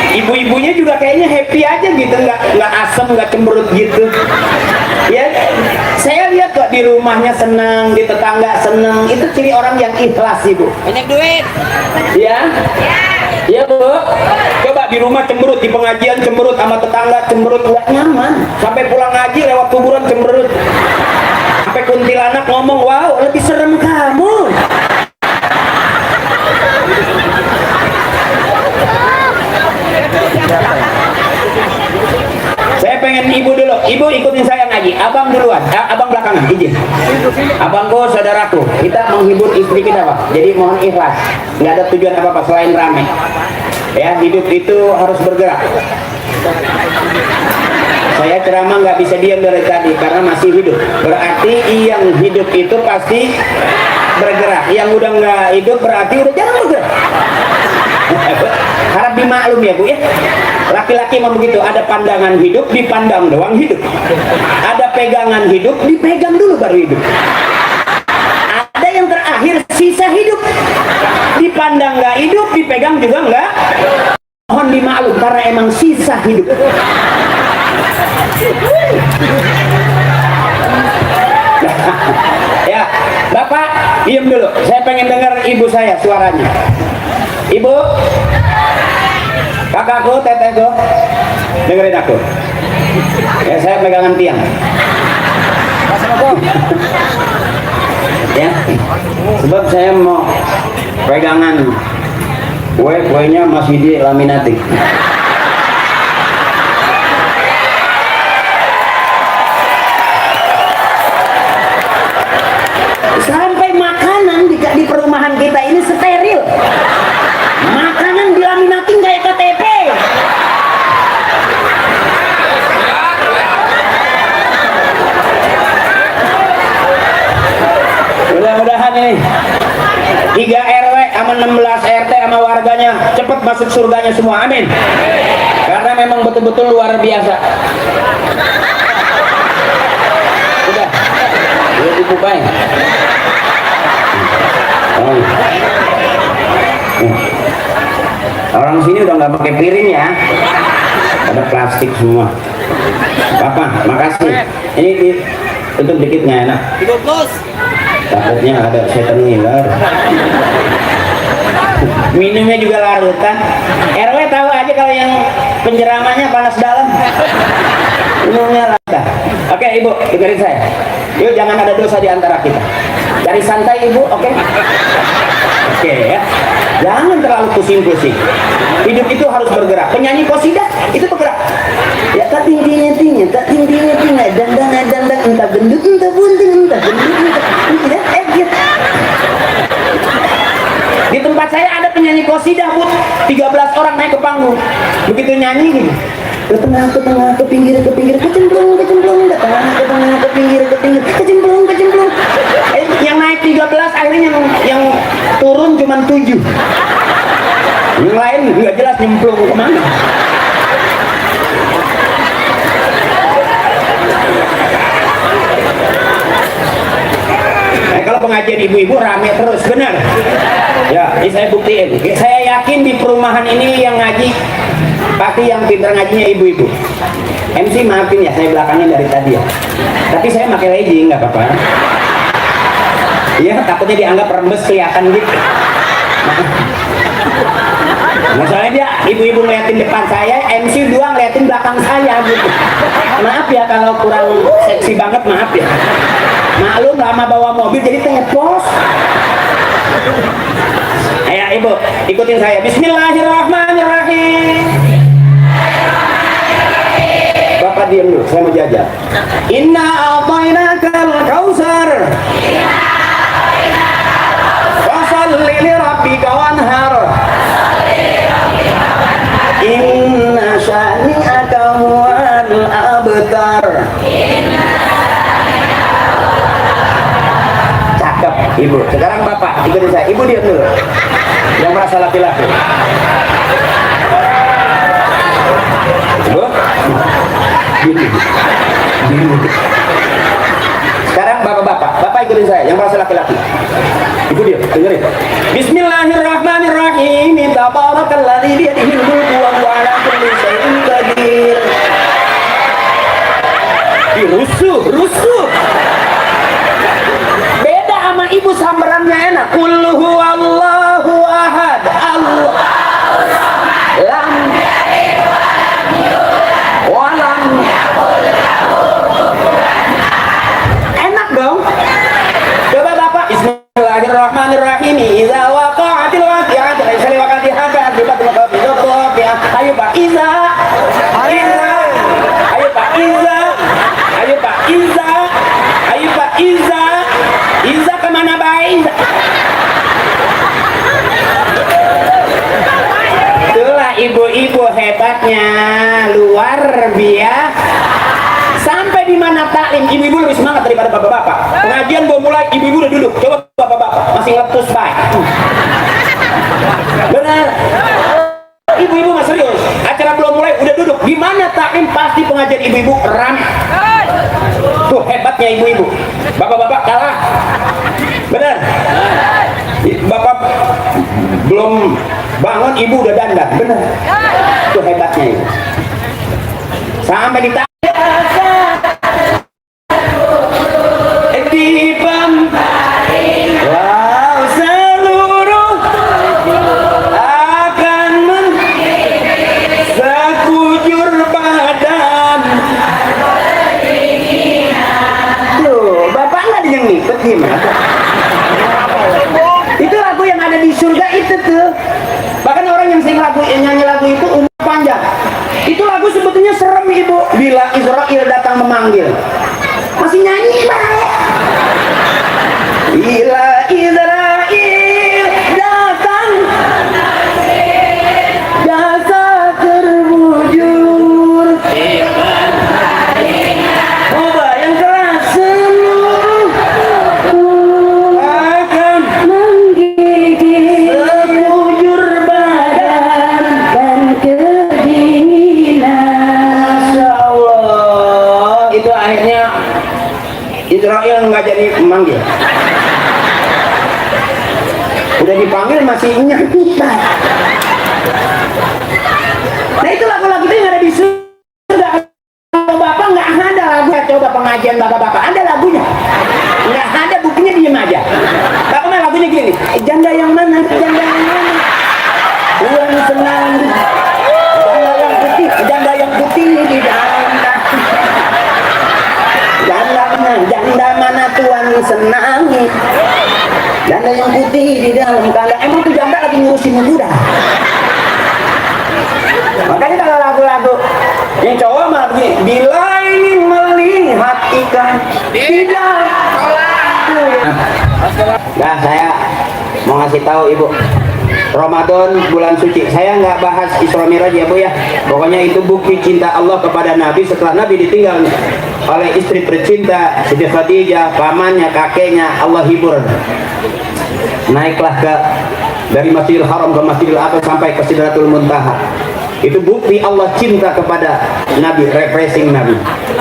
Ibu-ibunya juga kayaknya happy aja gitu, nggak asem, nggak cemberut gitu. Ya, saya lihat kok di rumahnya senang, di tetangga senang. Itu ciri orang yang ikhlas Ibu. Banyak duit. Ya, ya Bu. Coba di rumah cemberut, di pengajian cemberut, sama tetangga cemberut, nggak nyaman. Sampai pulang ngaji lewat kuburan cemberut. Sampai kuntilanak ngomong, wow lebih serem kamu. Saya pengen ibu dulu, ibu ikutin saya ngaji, abang duluan, abang belakangan, izin. Abangku, saudaraku, kita menghibur istri kita Pak, jadi mohon ikhlas, nggak ada tujuan apa-apa selain rame. Ya, hidup itu harus bergerak. Saya ceramah nggak bisa diam dari tadi karena masih hidup, berarti yang hidup itu pasti bergerak, yang udah nggak hidup berarti udah jarang bergerak. Harap dimaklum ya Bu ya. Laki-laki memang begitu, ada pandangan hidup, dipandang doang hidup. Ada pegangan hidup, dipegang dulu baru hidup. Ada yang terakhir sisa hidup, dipandang nggak hidup, dipegang juga nggak. Mohon dimaklum karena emang sisa hidup. Ya, Bapak diam dulu. Saya pengen dengar ibu saya suaranya. Ibu, kakakku, tetehku, dengerin aku. Ya, saya pegangan tiang. Ya, sebab saya mau pegangan kue-kuenya masih di laminatik. Sampai makanan di perumahan kita ini steril. Makanan dilaminatin kayak KTP. Mudah-mudahan ini 3 RW sama 16 RT sama warganya cepat masuk surganya semua, amin. Karena memang betul-betul luar biasa. Udah dibukain. Orang sini udah nggak pakai piring ya, ada plastik semua. Papa, makasih. Ini tutup dikit nggak enak. Dibungkus. Takutnya ada setan ngiler. Minumnya juga larutan. RW tahu aja kalau yang penjeramanya panas dalam. Minumnya larutan. Oke Ibu, dengerin saya. Yuk jangan ada dosa di antara kita. Cari santai Ibu, oke? Oke ya. Jangan terlalu pusing-pusing. Hidup itu harus bergerak. Penyanyi qasidah itu bergerak. Ya tak tingginya tinggi, tak tingginya tinggi, dandang entah gendut, entah bunting, entah gendut, entah ya. Di tempat saya ada penyanyi qasidah, Bu. 13 orang naik ke panggung. Begitu nyanyi gini. Ke tengah, ke pinggir, kecemplung, datang ke tengah, ke pinggir, kecemplung. Yang naik 13 akhirnya yang turun cuma 7. Yang lain nggak jelas nyemplung kemana. pengajian ibu-ibu rame terus, benar? Ya, ini saya buktiin. Saya yakin di perumahan ini yang ngaji pasti yang pintar ngajinya ibu-ibu. MC maafin ya, saya belakangnya dari tadi ya. Tapi saya pakai legging, nggak apa-apa. Iya, takutnya dianggap rembes kelihatan gitu. Masalahnya dia ibu-ibu ngeliatin depan saya, MC dua ngeliatin belakang saya gitu. Maaf ya kalau kurang seksi banget, maaf ya. Maklum lama bawa mobil jadi tepos. Ayo ibu, ikutin saya. Bismillahirrahmanirrahim. Bapak diam dulu, saya mau jajan. Inna a'tainakal kautsar. Fasholli li rabbika wanhar. Inna syani'aka huwal abtar. Cakep ibu. Sekarang bapak ikutin saya. Ibu diam dulu. Yang merasa laki-laki. Ibu. Gini. Sekarang bapak-bapak. Bapak ikutin saya. Yang merasa laki-laki. Ibu diam. Dengerin. Bismillahirrahmanirrahim. Tabarakalladzi biyadihil mulku wa huwa ala kulli syai'in qadir. Rusuh. Beda sama ibu samberannya enak. Qul huwallahu ahad. Allah. Lam walam. Enak dong. Coba bapak. Bismillahirrahmanirrahim. Idza waqa'atil waqi'atu laysa liwaqatiha kadhibatun qabidatun. Ayo Pak Iza. Ayo Pak Iza. Ayo Pak Iza. Ayo Pak Iza. Iza kemana Pak Iza? Itulah ibu-ibu hebatnya, luar biasa. Sampai di mana taklim, ibu-ibu lebih semangat daripada bapak-bapak. Pengajian belum mulai, ibu-ibu udah duduk. Coba bapak-bapak masih letus baik. Benar. Ibu-ibu mas serius. Acara belum mulai udah duduk. Gimana taklim pasti pengajian ibu-ibu ram. Tuh hebatnya ibu-ibu. Bapak-bapak kalah. Benar. Bapak belum bangun, ibu udah dandan. Benar. Tuh hebatnya ibu. Sampai di wow, seluruh akan sekujur badan. Loh, bapak nggak ada yang ngikut gimana? Itu lagu yang ada di surga itu tuh. Bahkan orang yang sing lagu, yang nyanyi lagu itu umur panjang. Itu lagu sebetulnya serem ibu. Bila Israel datang memanggil, masih nyanyi baik. Bila Israel datang, jasa terwujud. Ubah yang keras seluruh akan menggigit sekujur badan dan kedinginan. Masya Allah. Itu akhirnya Israel nggak jadi memanggil. Udah dipanggil masih nyanyi. Nah itu lagu-lagu itu yang ada di surga. Kalau bapak nggak ada lagu, coba pengajian bapak-bapak ada lagunya. Nggak ada, buktinya diem aja. Bapak main lagunya gini. Janda yang mana? Janda yang mana? Uang senang. Janda yang putih di dalam. Janda mana tuan senangi? Janda yang putih di dalam kandang. Emang tuh janda lagi ngurusin muda. Makanya kalau lagu-lagu yang cowok malah begini. Bila ingin melihat ikan tidak. Nah saya mau ngasih tahu ibu. Ramadan bulan suci. Saya nggak bahas Isra Miraj ya bu ya. Pokoknya itu bukti cinta Allah kepada Nabi setelah Nabi ditinggal oleh istri tercinta Siti Khadijah, pamannya, kakeknya. Allah hibur. Naiklah dari Masjidil Haram ke Masjidil Aqsa sampai ke Sidratul Muntaha. Itu bukti Allah cinta kepada Nabi, refreshing Nabi.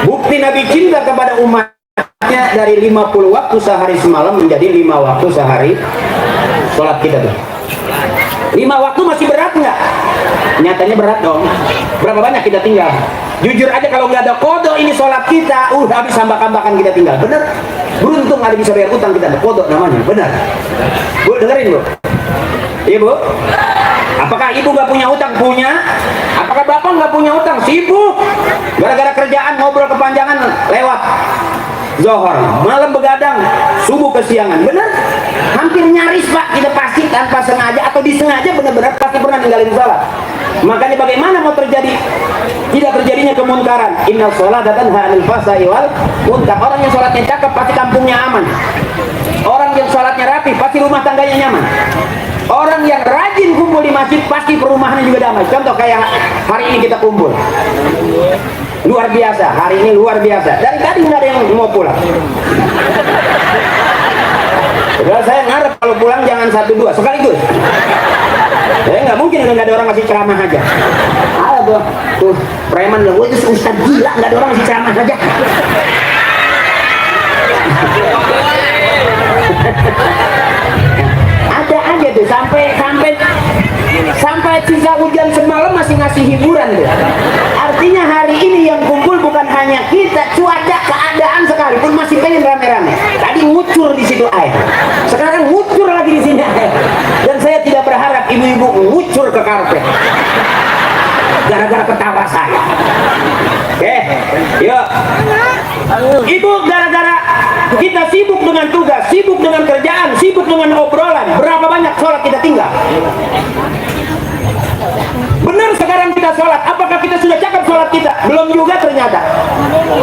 Bukti Nabi cinta kepada umat. dari 50 waktu sehari semalam menjadi 5 waktu sehari sholat kita tuh. 5 waktu masih berat nggak? Nyatanya berat dong. Berapa banyak kita tinggal? Jujur aja kalau nggak ada kodok ini sholat kita, habis hambak-hambakan kita tinggal. Bener? Beruntung ada bisa bayar utang kita, ada kodok namanya. Bener? Bu, dengerin bu. Ibu, apakah ibu nggak punya utang? Punya. Apakah bapak nggak punya utang? Sibuk. Gara-gara kerjaan ngobrol kepanjangan lewat. Zohor, malam begadang, subuh kesiangan, bener? Hampir nyaris pak, kita pasti tanpa sengaja atau disengaja benar-benar pasti pernah ninggalin sholat. Makanya bagaimana mau terjadi tidak terjadinya kemunkaran? Inna sholata tanha 'anil fahsya'i wal munkar. Orang yang sholatnya cakep pasti kampungnya aman. Orang yang sholatnya rapi pasti rumah tangganya nyaman. Orang yang rajin kumpul di masjid pasti perumahannya juga damai. Contoh kayak hari ini kita kumpul. Luar biasa, hari ini luar biasa. Dari tadi nggak ada yang mau pulang. Udah saya ngarep kalau pulang jangan 1-2 sekaligus. Ya nggak mungkin nggak ada orang ngasih ceramah aja. Ada tuh preman lah, itu ustad gila nggak ada orang ngasih ceramah aja. Ada aja tuh sampai sisa hujan semalam masih ngasih hiburan tuh. Artinya hari ini yang kumpul bukan hanya kita, cuaca keadaan sekalipun masih pengen rame-rame. Tadi ngucur di situ air, sekarang ngucur lagi di sini air. Dan saya tidak berharap ibu-ibu ngucur ke karpet gara-gara ketawa saya. Oke, yuk. Ibu gara-gara kita sibuk dengan tugas, sibuk dengan kerjaan, sibuk dengan obrolan, berapa banyak sholat kita tinggal? Benar sekarang kita sholat, apakah kita sudah cakap sholat kita? Belum juga ternyata.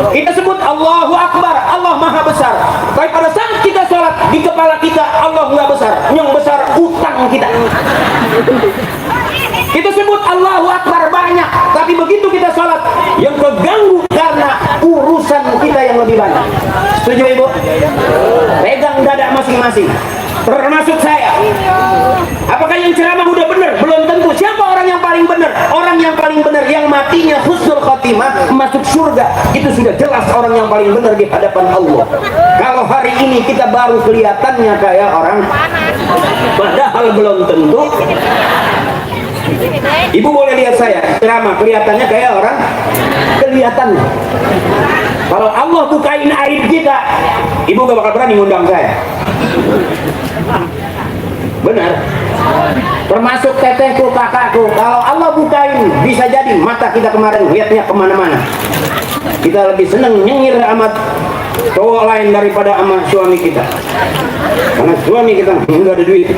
Kita sebut Allahu Akbar, Allah Maha Besar. Tapi pada saat kita sholat, di kepala kita Allah nggak besar, yang besar utang kita. Kita sebut Allahu Akbar banyak, tapi begitu kita sholat, yang keganggu karena urusan kita yang lebih banyak. Setuju ibu? Pegang dada masing-masing, termasuk saya. Apakah yang ceramah udah benar? Belum tentu. Siapa orang yang paling benar? Orang yang paling benar yang matinya husnul khotimah masuk surga, itu sudah jelas orang yang paling benar di hadapan Allah. Kalau hari ini kita baru kelihatannya kayak orang, padahal belum tentu. Ibu boleh lihat saya ceramah, kelihatannya kayak orang, kelihatannya. Kalau Allah bukain aib kita, ibu gak bakal berani ngundang saya. Benar. Termasuk tetehku, kakakku. Kalau Allah bukain, bisa jadi mata kita kemarin lihatnya kemana-mana. Kita lebih seneng nyengir amat cowok lain daripada sama suami kita. Karena suami kita nggak ada duit.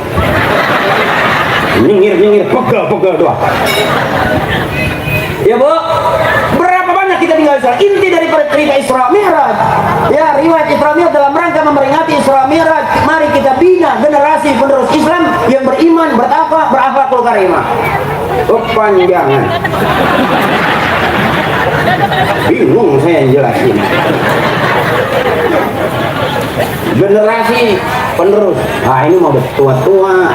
Nyengir, pegel doang. Ya bu, berapa banyak kita tinggal sholat? Inti dari cerita Isra Mi'raj. Ya, riwayat Isra Mi'raj dalam rangka memperingati Isra Mi'raj. Mari kita bina generasi penerus Islam yang beriman, bertakwa, berakhlakul karimah. Kepanjangan. Bingung saya yang jelasin. Generasi penerus. Ah ini mau tua-tua.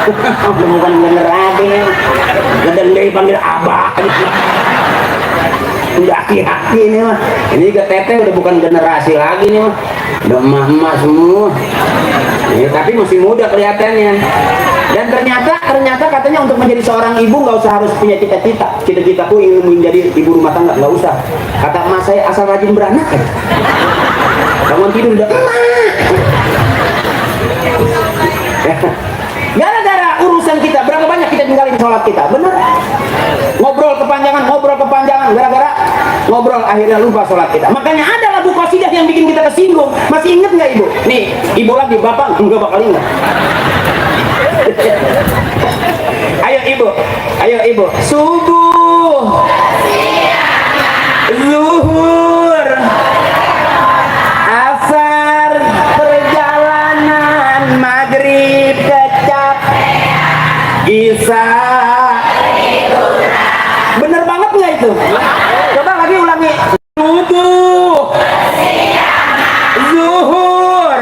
Bukan generasi. Ngedeng dari panggil abah. Udah aki-aki ini mah. Ini juga teteh udah bukan generasi lagi nih mah. Udah emak-emak semua. Ya, tapi masih muda kelihatannya. Dan ternyata katanya untuk menjadi seorang ibu nggak usah harus punya cita-cita. Cita-citaku ingin menjadi ibu rumah tangga, nggak usah. Kata emak saya asal rajin beranak ya. Bangun tidur udah emak. Gara-gara urusan kita, berapa banyak kita tinggalin sholat kita, bener? Ngobrol kepanjangan, gara-gara ngobrol akhirnya lupa sholat kita. Makanya ada lagu qasidah yang bikin kita kesinggung. Masih inget nggak ibu? Nih, ibu lagi, bapak nggak bakal ingat. Ayo ibu, subuh, zuhur, asar, perjalanan, maghrib, Isa. Bener banget nggak itu? Coba lagi ulangi. Subuh, zuhur,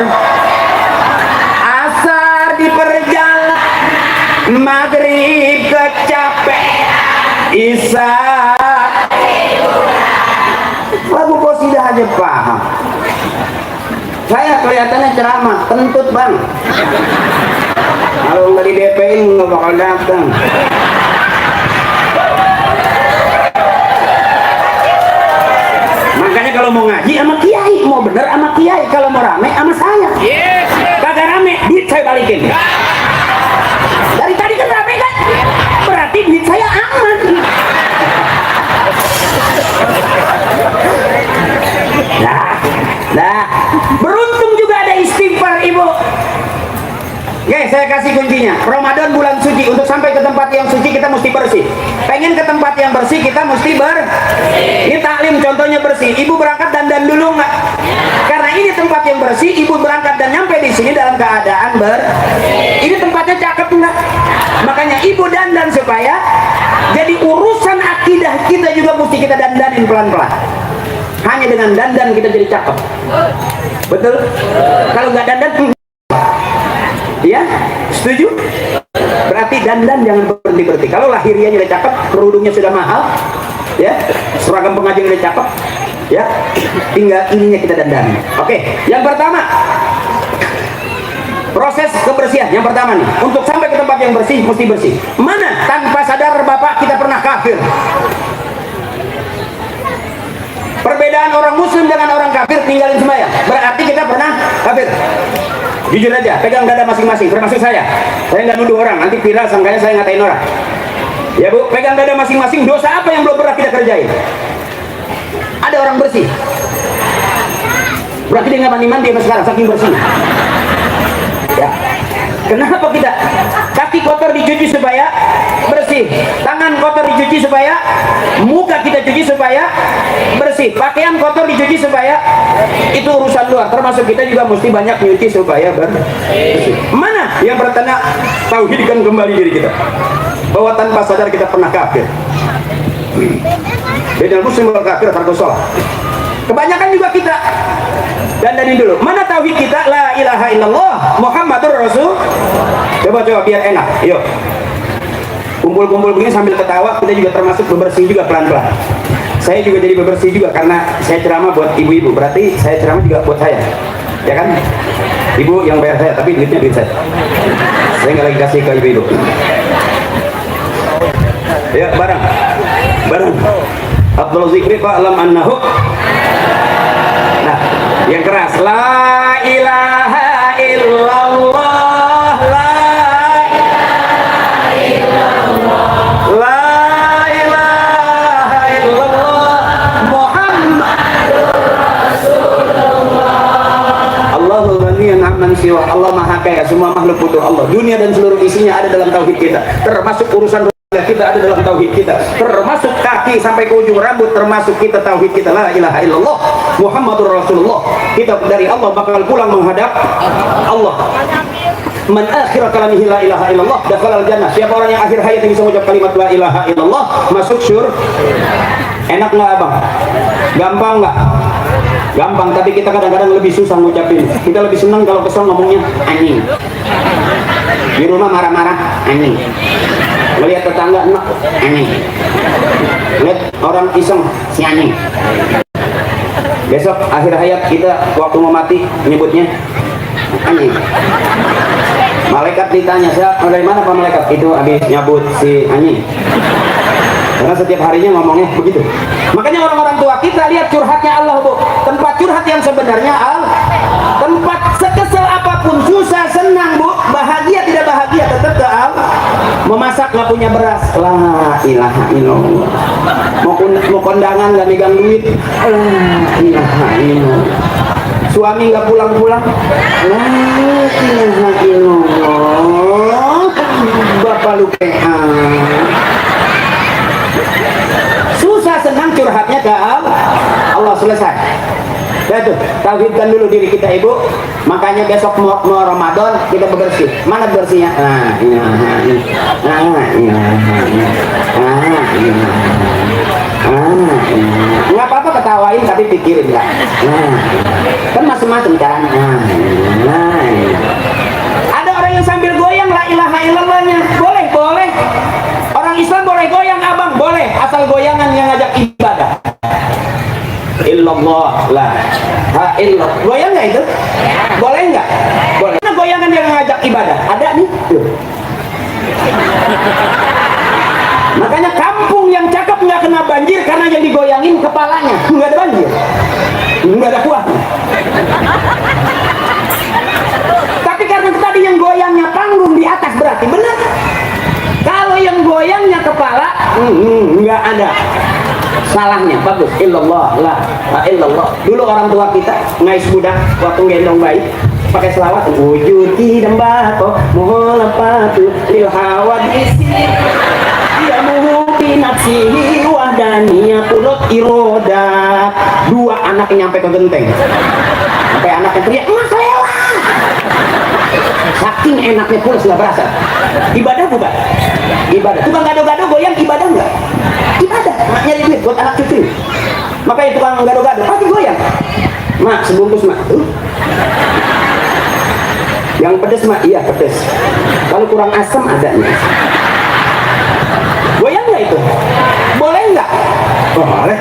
asar di perjalanan, maghrib kecapean, Isa. Lagu qasidah aja paham. Saya kelihatannya ceramah, kentut bang. Kalau nggak di DP-in nggak bakal datang. Makanya kalau mau ngaji sama kiai, mau bener sama kiai, kalau mau rame sama saya. Kagak rame, duit saya balikin. Dari tadi kan rame kan? Berarti duit saya aman. Nah, beruntung juga ada istighfar ibu. Oke, saya kasih kuncinya. Ramadan bulan suci, untuk sampai ke tempat yang suci kita mesti bersih. Pengen ke tempat yang bersih kita mesti Ini taklim contohnya bersih. Ibu berangkat dandan dulu nggak? Karena ini tempat yang bersih, ibu berangkat dan nyampe di sini dalam keadaan Ini tempatnya cakep nggak? Makanya ibu dandan supaya jadi urusan akidah kita juga mesti kita dandanin pelan-pelan. Hanya dengan dandan kita jadi cakep. Betul? Kalau nggak dandan, ya, setuju? Berarti dandan jangan berhenti-berhenti. Kalau lahirianya udah cakep, kerudungnya sudah mahal, ya, seragam pengajian udah cakep, ya, tinggal ininya kita dandan. Oke, yang pertama, proses kebersihan. Yang pertama nih, untuk sampai ke tempat yang bersih, mesti bersih. Mana tanpa sadar Bapak kita pernah kafir? Perbedaan orang muslim dengan orang kafir tinggalin sembahyang. Berarti kita pernah kafir. Jujur aja, pegang dada masing-masing, termasuk saya. Saya nggak nuduh orang, nanti viral sangkanya saya ngatain orang. Ya bu, pegang dada masing-masing, dosa apa yang belum pernah kita kerjain? Ada orang bersih. Berarti dia nggak mandi-mandi sampai sekarang, saking bersih. Ya. Kenapa kita? Kaki kotor dicuci supaya bersih, tangan kotor dicuci supaya, muka kita cuci supaya bersih, pakaian kotor dicuci supaya, itu urusan luar. Termasuk kita juga mesti banyak nyuci supaya bersih. Mana yang pertanda tauhidkan kembali diri kita, bahwa tanpa sadar kita pernah kafir. Bedal muslim wal kafir tarku sholat. Kebanyakan juga kita dandanin dulu. Mana tauhid kita? La ilaha illallah Muhammadur Rasul. Coba biar enak. Yuk. Kumpul-kumpul begini sambil ketawa, kita juga termasuk bebersih juga pelan-pelan. Saya juga jadi bebersih juga karena saya ceramah buat ibu-ibu. Berarti saya ceramah juga buat saya. Ya kan? Ibu yang bayar saya, tapi duitnya duit saya. Saya nggak lagi kasih ke ibu-ibu. Ya, bareng. Abdul Zikri fa'lam annahu. Nah, yang keras. La ilaha illallah. La ilaha illallah Muhammadur Rasulullah. Allahu ghaniyyun 'amman siwa. Allah maha kaya, semua makhluk butuh Allah. Dunia dan seluruh isinya ada dalam tauhid kita. Termasuk urusan kita ada dalam tauhid kita, termasuk kaki sampai ke ujung rambut, termasuk kita tauhid kita. La ilaha illallah Muhammadur Rasulullah. Kita dari Allah bakal pulang menghadap Allah. Man akhir kalamihi la ilaha illallah dakhala al-jannah. Siapa orang yang akhir hayatnya bisa mengucap kalimat la ilaha illallah, masuk surga. Enak nggak abang? Gampang nggak? Gampang, tapi kita kadang-kadang lebih susah ngucapin. Kita lebih senang kalau kesel ngomongnya anjing. Di rumah marah-marah anjing. Melihat tetangga enak anjing. Lihat orang iseng si anjing. Besok akhir hayat kita waktu mau mati nyebutnya anjing. Malaikat ditanya, siapa dari mana Pak malaikat? Itu habis nyabut si anjing. Karena setiap harinya ngomongnya begitu. Makanya orang-orang tua kita lihat curhatnya Allah bu. Tempat curhat yang sebenarnya Allah. Tempat sekesel apapun, susah senang bu, bahagia tidak bahagia tetap ke Allah. Memasak nggak punya beras, la ilaha illallah. Mau kondangan nggak megang duit, la ilaha illallah. Suami nggak pulang-pulang, la ilaha illallah. Bapak lu PA. Susah senang curhatnya ke Allah, selesai. Itu tauhidkan dulu diri kita ibu. Makanya besok mau Ramadan kita bersih. Mana bersihnya? Nggak apa-apa ketawain tapi pikirin ya. Kan macam-macam caranya. Ada orang yang sambil goyang la ilaha illallahnya. Boleh. Orang Islam boleh goyang abang, boleh asal goyangan yang ngajak ibadah. illallah la ilaha illallah. Goyang nggak itu? Boleh nggak? Boleh. Mana goyangan yang ngajak ibadah? Ada nih. Tuh. Makanya kampung yang cakep nggak kena banjir karena yang digoyangin kepalanya, nggak ada banjir, nggak ada kuahnya. Tapi karena tadi yang goyangnya panggung di atas berarti benar. Kalau yang goyangnya kepala, nggak ada salahnya, bagus. Illallah la ilaha illallah. Dulu orang tua kita ngais budak waktu gendong bayi pakai selawat, wujudi dambako muhalafatu lil hawadisi ya muhuti nafsihi wahdaniya turut iroda. Dua anaknya nyampe ke genteng sampai anaknya teriak mas lewat, saking enaknya pulas nggak berasa. Ibadah bukan? Ibadah. Tukang gado-gado goyang ibadah nggak? Ibadah. Mak nyari duit buat anak cucu, makanya tukang gado-gado pasti goyang. Mak sebungkus mak tuh. Yang pedes mak, iya pedes. Kalau kurang asam adanya. Goyang nggak itu? Boleh nggak? Boleh.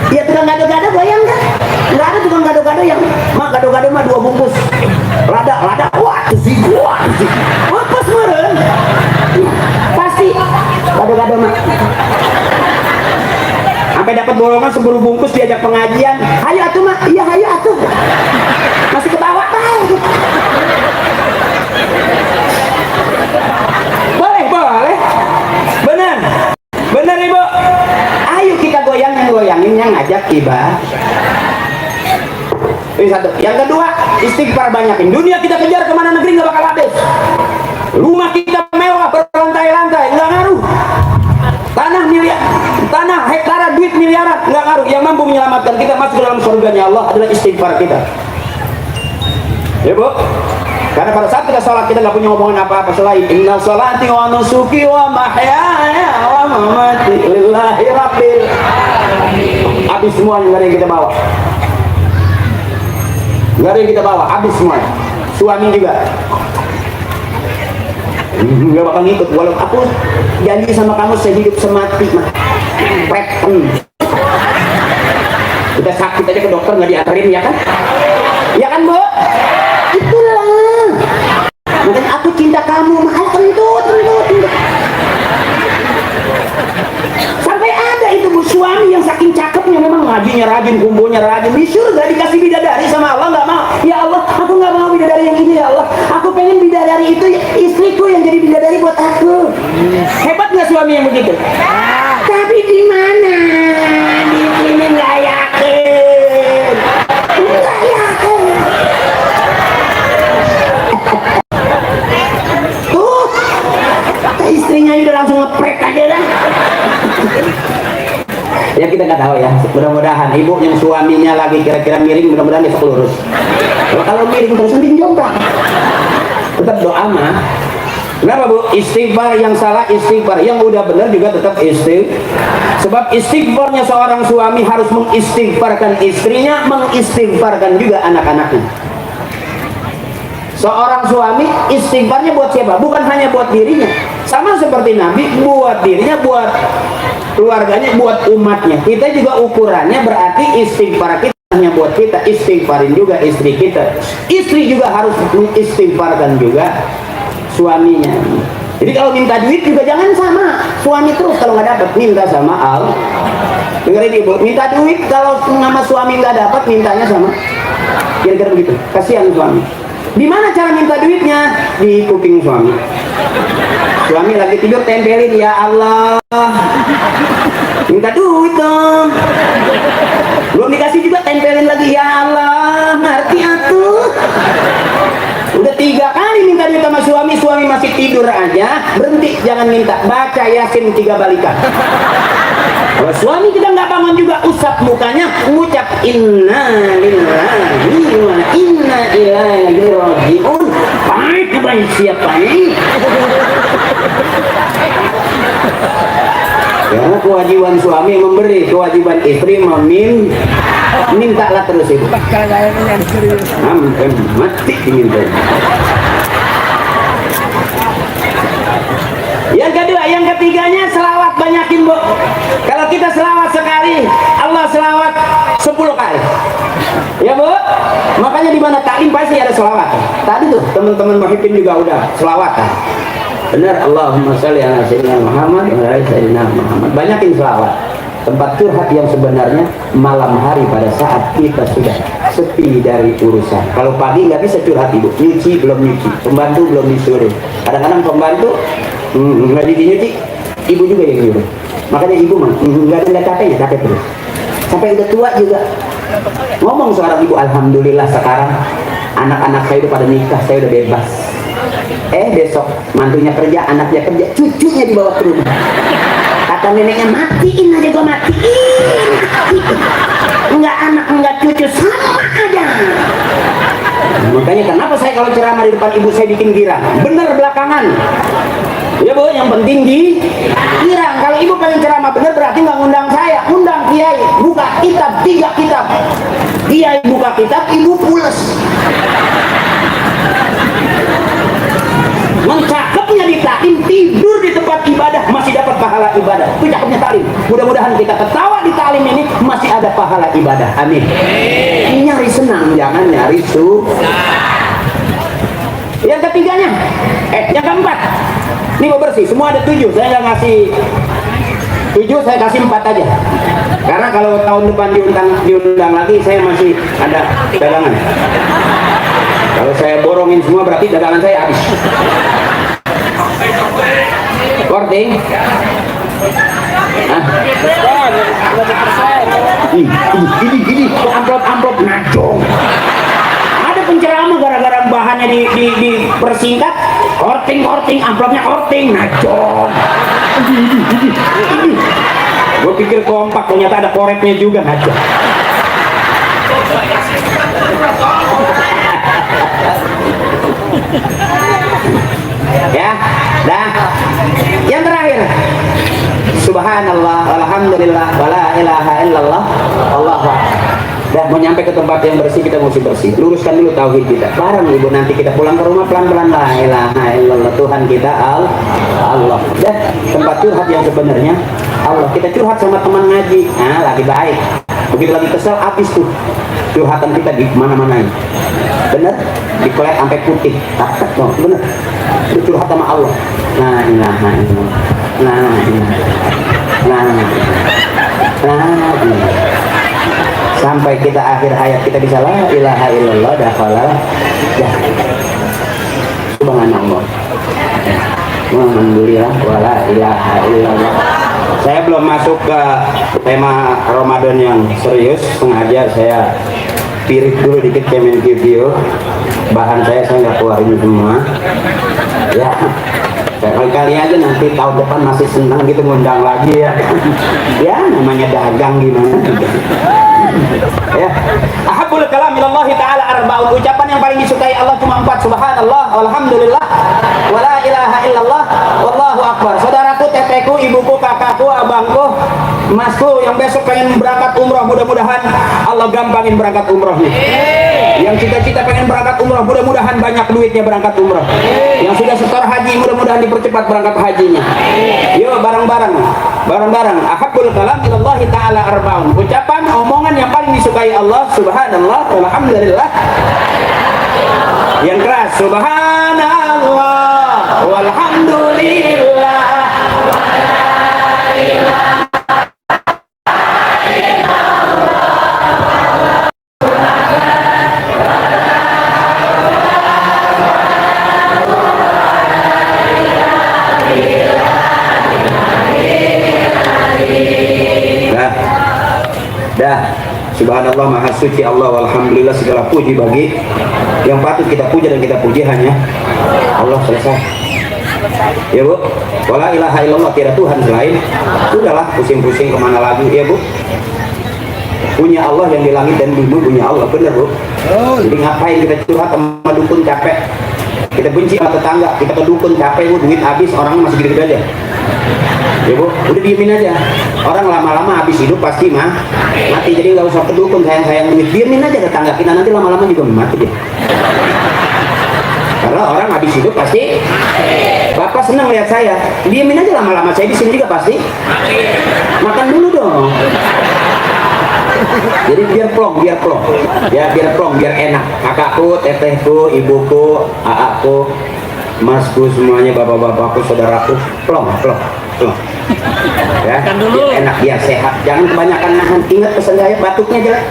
Ya tukang gado-gado goyang nggak? Nggak ada tukang gado-gado yang mak gado-gado mah 2 bungkus. Lada, wah sih gua. Apa semaren? Pasti gado-gado mah. Sampai dapat bolongan 10 bungkus diajak pengajian. Hayo atuh mak, iya hayo atuh. Masih ketawa tahu. Boleh. Benar ibu. Ayo kita goyangin yang ngajak ibadah. Ini satu. Yang kedua, istighfar banyakin. Dunia kita kejar kemana negeri nggak bakal habis. Rumah kita mewah berlantai-lantai, nggak ngaruh. Tanah hektaran duit miliaran nggak ngaruh. Yang mampu menyelamatkan kita masuk dalam surganya Allah adalah istighfar kita. Ya bu. Karena pada saat kita sholat kita nggak punya omongan apa-apa selain inna sholati wa nusuki wa mahyaya wa mamati lillahi rabbil alamin. Habis semuanya, nggak ada yang kita bawa. Nggak ada yang kita bawa, habis semuanya. Suami juga nggak bakal ngikut. Walau aku janji sama kamu saya hidup semati mah. Kita sakit aja ke dokter nggak diantarin, ya kan? Ya kan bu? Itulah. Makanya aku cinta kamu, mahal kentut. Sampai ada itu bu suami yang saking cakepnya, memang ngajinya rajin, kumpunya rajin, di surga dikasih bidadari sama Allah nggak mau. Ya Allah, aku nggak mau bidadari yang ini ya Allah. Aku pengen bidadari itu istriku yang jadi bidadari buat aku. Hebat nggak suami yang begitu? Tapi di mana? Di sini nggak yakin. Nggak yakin. Tuh, istrinya udah langsung ngeprek aja dah. Ya kita nggak tahu ya. Mudah-mudahan ibu yang suaminya lagi kira-kira miring, mudah-mudahan besok lurus. Kalau miring terus nanti jomplang. Tetap doa mah. Kenapa bu? Istighfar yang salah istighfar, yang udah benar juga tetap istighfar. Sebab istighfarnya seorang suami harus mengistighfarkan istrinya, mengistighfarkan juga anak-anaknya. Seorang suami istighfarnya buat siapa? Bukan hanya buat dirinya. Sama seperti Nabi, buat dirinya, buat keluarganya, buat umatnya. Kita juga ukurannya berarti istighfar kita hanya buat kita, istighfarin juga istri kita. Istri juga harus mengistighfarkan juga suaminya. Jadi kalau minta duit juga jangan sama suami terus, kalau nggak dapat minta sama Allah. Dengerin ibu, minta duit kalau sama suami nggak dapat mintanya sama, kira-kira begitu. Kasihan suami. Di mana cara minta duitnya? Di kuping suami. Suami lagi tidur tempelin, ya Allah, minta duit dong. Belum dikasih juga tempelin lagi, ya Allah, ngerti atuh. Udah 3 kali minta duit sama suami, suami masih tidur aja, berhenti, jangan minta, baca Yasin 3 balikan. Kalau suami kita nggak bangun juga, usap mukanya, ngucap inna lillahi wa inna ilaihi raji'un. Baik kebaik siapa ini? Karena kewajiban suami memberi, kewajiban istri mintalah terus itu. Sampai mati diminta. Yang kedua, yang ketiganya selawat banyakin bu. Kalau kita selawat sekali, Allah selawat 10 kali. Ya bu, makanya di mana taklim pasti ada selawat. Tadi tuh teman-teman muhibbin juga udah selawatan. Benar, Allahumma sholli ala sayyidina Muhammad wa ala sayyidina Muhammad. Banyakin selawat. Tempat curhat yang sebenarnya malam hari pada saat kita sudah sepi dari urusan. Kalau pagi nggak bisa curhat ibu, nyuci belum nyuci, pembantu belum disuruh. Kadang-kadang pembantu nggak nyuci, ibu juga yang nyuruh. Makanya ibu mah nggak capeknya, capek terus. Sampai udah tua juga. Ngomong seorang ibu, alhamdulillah sekarang anak-anak saya udah pada nikah, saya udah bebas. Besok mantunya kerja, anaknya kerja, cucunya dibawa ke rumah. Kata neneknya, matiin aja gua, matiin. Enggak anak, enggak cucu, sama aja. Makanya kenapa saya kalau ceramah di depan ibu saya bikin girang? Bener belakangan. Ya bu, yang penting di girang. Kalau ibu pengen ceramah bener berarti nggak ngundang saya, undang kiai. Buka kitab, 3 kitab. Kiai buka kitab, ibu pules. Mencakepnya di taklim, tidur di tempat ibadah masih dapat pahala ibadah. Itu cakepnya taklim. Mudah-mudahan kita ketawa di taklim ini masih ada pahala ibadah. Amin. Nyari senang, jangan nyari susah. Yang ketiganya, yang keempat. Ini mau bersih, semua ada 7. Saya nggak ngasih 7, saya kasih 4 aja. Karena kalau tahun depan diundang lagi, saya masih ada dagangan. Kalau saya borongin semua berarti dagangan saya habis. Korting. Ini amplop najong. Ada penceramah gara-gara bahannya dipersingkat, korting amplopnya korting najong. Gue pikir kompak, ternyata ada koreknya juga najong. Ya, dah. Yang terakhir, subhanallah, alhamdulillah, wala ilaha illallah, Allahu akbar. Dah, mau nyampe ke tempat yang bersih, kita mesti bersih. Luruskan dulu tauhid kita. Bareng ibu, nanti kita pulang ke rumah pelan-pelan, la ilaha illallah, Tuhan kita Allah. Dah, tempat curhat yang sebenarnya Allah. Kita curhat sama teman ngaji, lagi baik. Begitu lagi kesel, habis tuh curhatan kita di mana-mana. Bener, dikulit sampai putih, takut dong, bener. Itu curhat sama Allah. La ilaha illallah, la ilaha sampai kita akhir hayat kita bisa la ilaha illallah, dakhala subhanallah, alhamdulillah, wala ilaha illallah. Saya belum masuk ke tema Ramadan yang serius, sengaja saya pirit dulu dikit kemen video. Bahan saya nggak keluarin semua. Ya, kali aja nanti tahun depan masih senang gitu ngundang lagi ya. Ya, namanya dagang gimana. Ya, ahabbul kalam ilallahi ta'ala arba'un. Ucapan yang paling disukai Allah cuma 4. Subhanallah, walhamdulillah, wala ilaha illallah, wallahu akbar. Saudaraku, teteku, ibuku, kakakku, abangku, masku yang besok pengen berangkat umroh, mudah-mudahan Allah gampangin berangkat umrohnya. Yang cita-cita pengen berangkat umroh, mudah-mudahan banyak duitnya berangkat umroh. Yang sudah setor haji, mudah-mudahan dipercepat berangkat hajinya. Yuk bareng-bareng. Ahabbul kalam ilallahi ta'ala arba'un. Ucapan, omongan yang paling disukai Allah, subhanallah, walhamdulillah. Yang keras, subhanallah, walhamdulillah. Subhanallah, maha suci Allah, walhamdulillah, segala puji bagi yang patut kita puja dan kita puji hanya Allah. Selesai. Ya bu, wala ilaha illallah, tiada Tuhan selain. Sudahlah, pusing-pusing kemana lagi ya bu. Punya Allah yang di langit dan bumi, punya Allah, bener bu. Jadi ngapain kita curhat sama dukun, capek. Kita benci sama tetangga, kita ke dukun capek bu, duit habis, orangnya masih gede-gede aja. Ya bu, udah diemin aja. Orang lama-lama habis hidup pasti mati. Jadi nggak usah ke dukun, sayang-sayang duit, diemin aja tetangga kita, nanti lama-lama juga mati deh. Karena orang habis hidup pasti Bapak senang lihat saya, diemin aja lama-lama, saya di sini juga pasti. Makan dulu dong. Jadi biar plong, ya biar plong, biar enak. Kakakku, tetehku, ibuku, aakku, masku, semuanya, bapak-bapakku, saudaraku, plong. Ya, biar enak, biar sehat. Jangan kebanyakan nahan. Ingat pesan saya, batuknya jelek.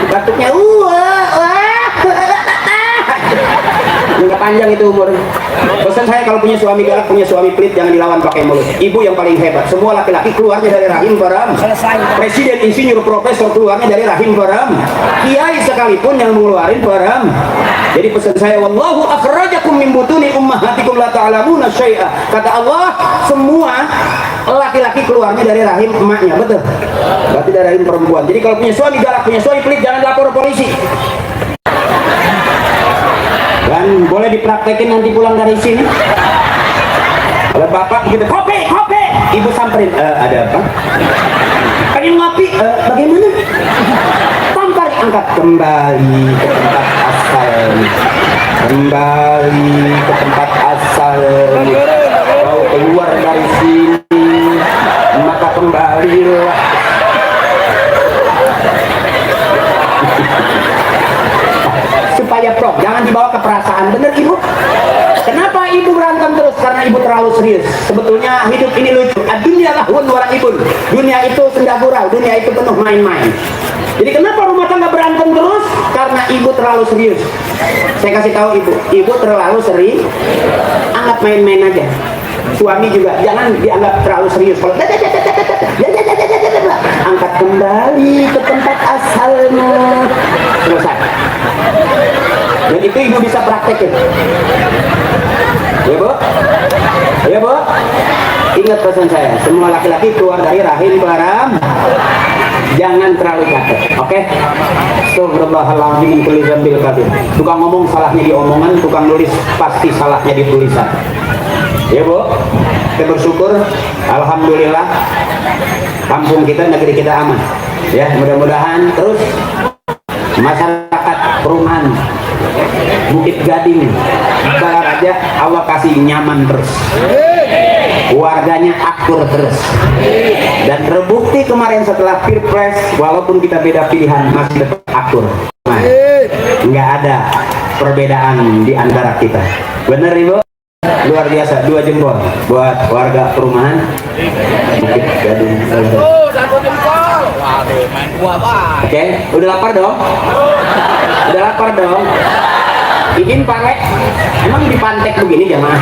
Batuknya, nggak panjang itu umur. Pesan saya kalau punya suami galak, punya suami pelit, jangan dilawan pakai mulut. Ibu yang paling hebat. Semua laki-laki keluarnya dari rahim Baram. Presiden, insinyur, profesor keluarnya dari rahim Baram. Kiai sekalipun yang mengeluarin Baram. Jadi pesan saya, wallahu akhrajakum min butuni ummahatikum la ta'lamuna syai'a. Kata Allah, semua laki-laki keluarnya dari rahim emaknya, betul? Berarti dari rahim perempuan. Jadi kalau punya suami galak, punya suami pelit, jangan lapor polisi. Dan boleh dipraktekin nanti pulang dari sini. Kalau bapak begitu, kopi, ibu samperin, ada apa? Pengen ngopi, bagaimana? Tampar, angkat kembali ke tempat asal. Kembali ke tempat asal. Kau keluar dari sini, maka kembalilah. Supaya prok, jangan dibawa ke perasaan. Bener ibu? Kenapa ibu berantem terus? Karena ibu terlalu serius. Sebetulnya hidup ini lucu. Dunia lahun wara'ibun. Dunia itu senda gurau, dunia itu penuh main-main. Jadi kenapa rumah tangga berantem terus? Karena ibu terlalu serius. Saya kasih tahu ibu terlalu serius. Anggap main-main aja. Suami juga jangan dianggap terlalu serius. Kalau angkat kembali ke tempat asalmu. Selesai. Dan itu ibu bisa praktekin. Ya bu? Ya bu? Ingat pesan saya, semua laki-laki keluar dari rahim Baram. Jangan terlalu capek, oke? Astagfirullahaladzim min kulli dzambil kabir. Tukang ngomong salahnya di omongan, tukang nulis pasti salahnya di tulisan. Ya bu? Kita bersyukur, alhamdulillah kampung kita, negeri kita aman. Ya, mudah-mudahan terus masyarakat perumahan Bukit Gading Balaraja Allah kasih nyaman terus, warganya akur terus, dan terbukti kemarin setelah Pilpres walaupun kita beda pilihan masih tetap akur, nggak ada perbedaan di antara kita. Bener ibu? Luar biasa, 2 jempol buat warga perumahan Bukit Gading Balaraja. Oke, udah lapar dong? Udah lapar dong? Izin Pak Lek, emang dipantek begini jamaah?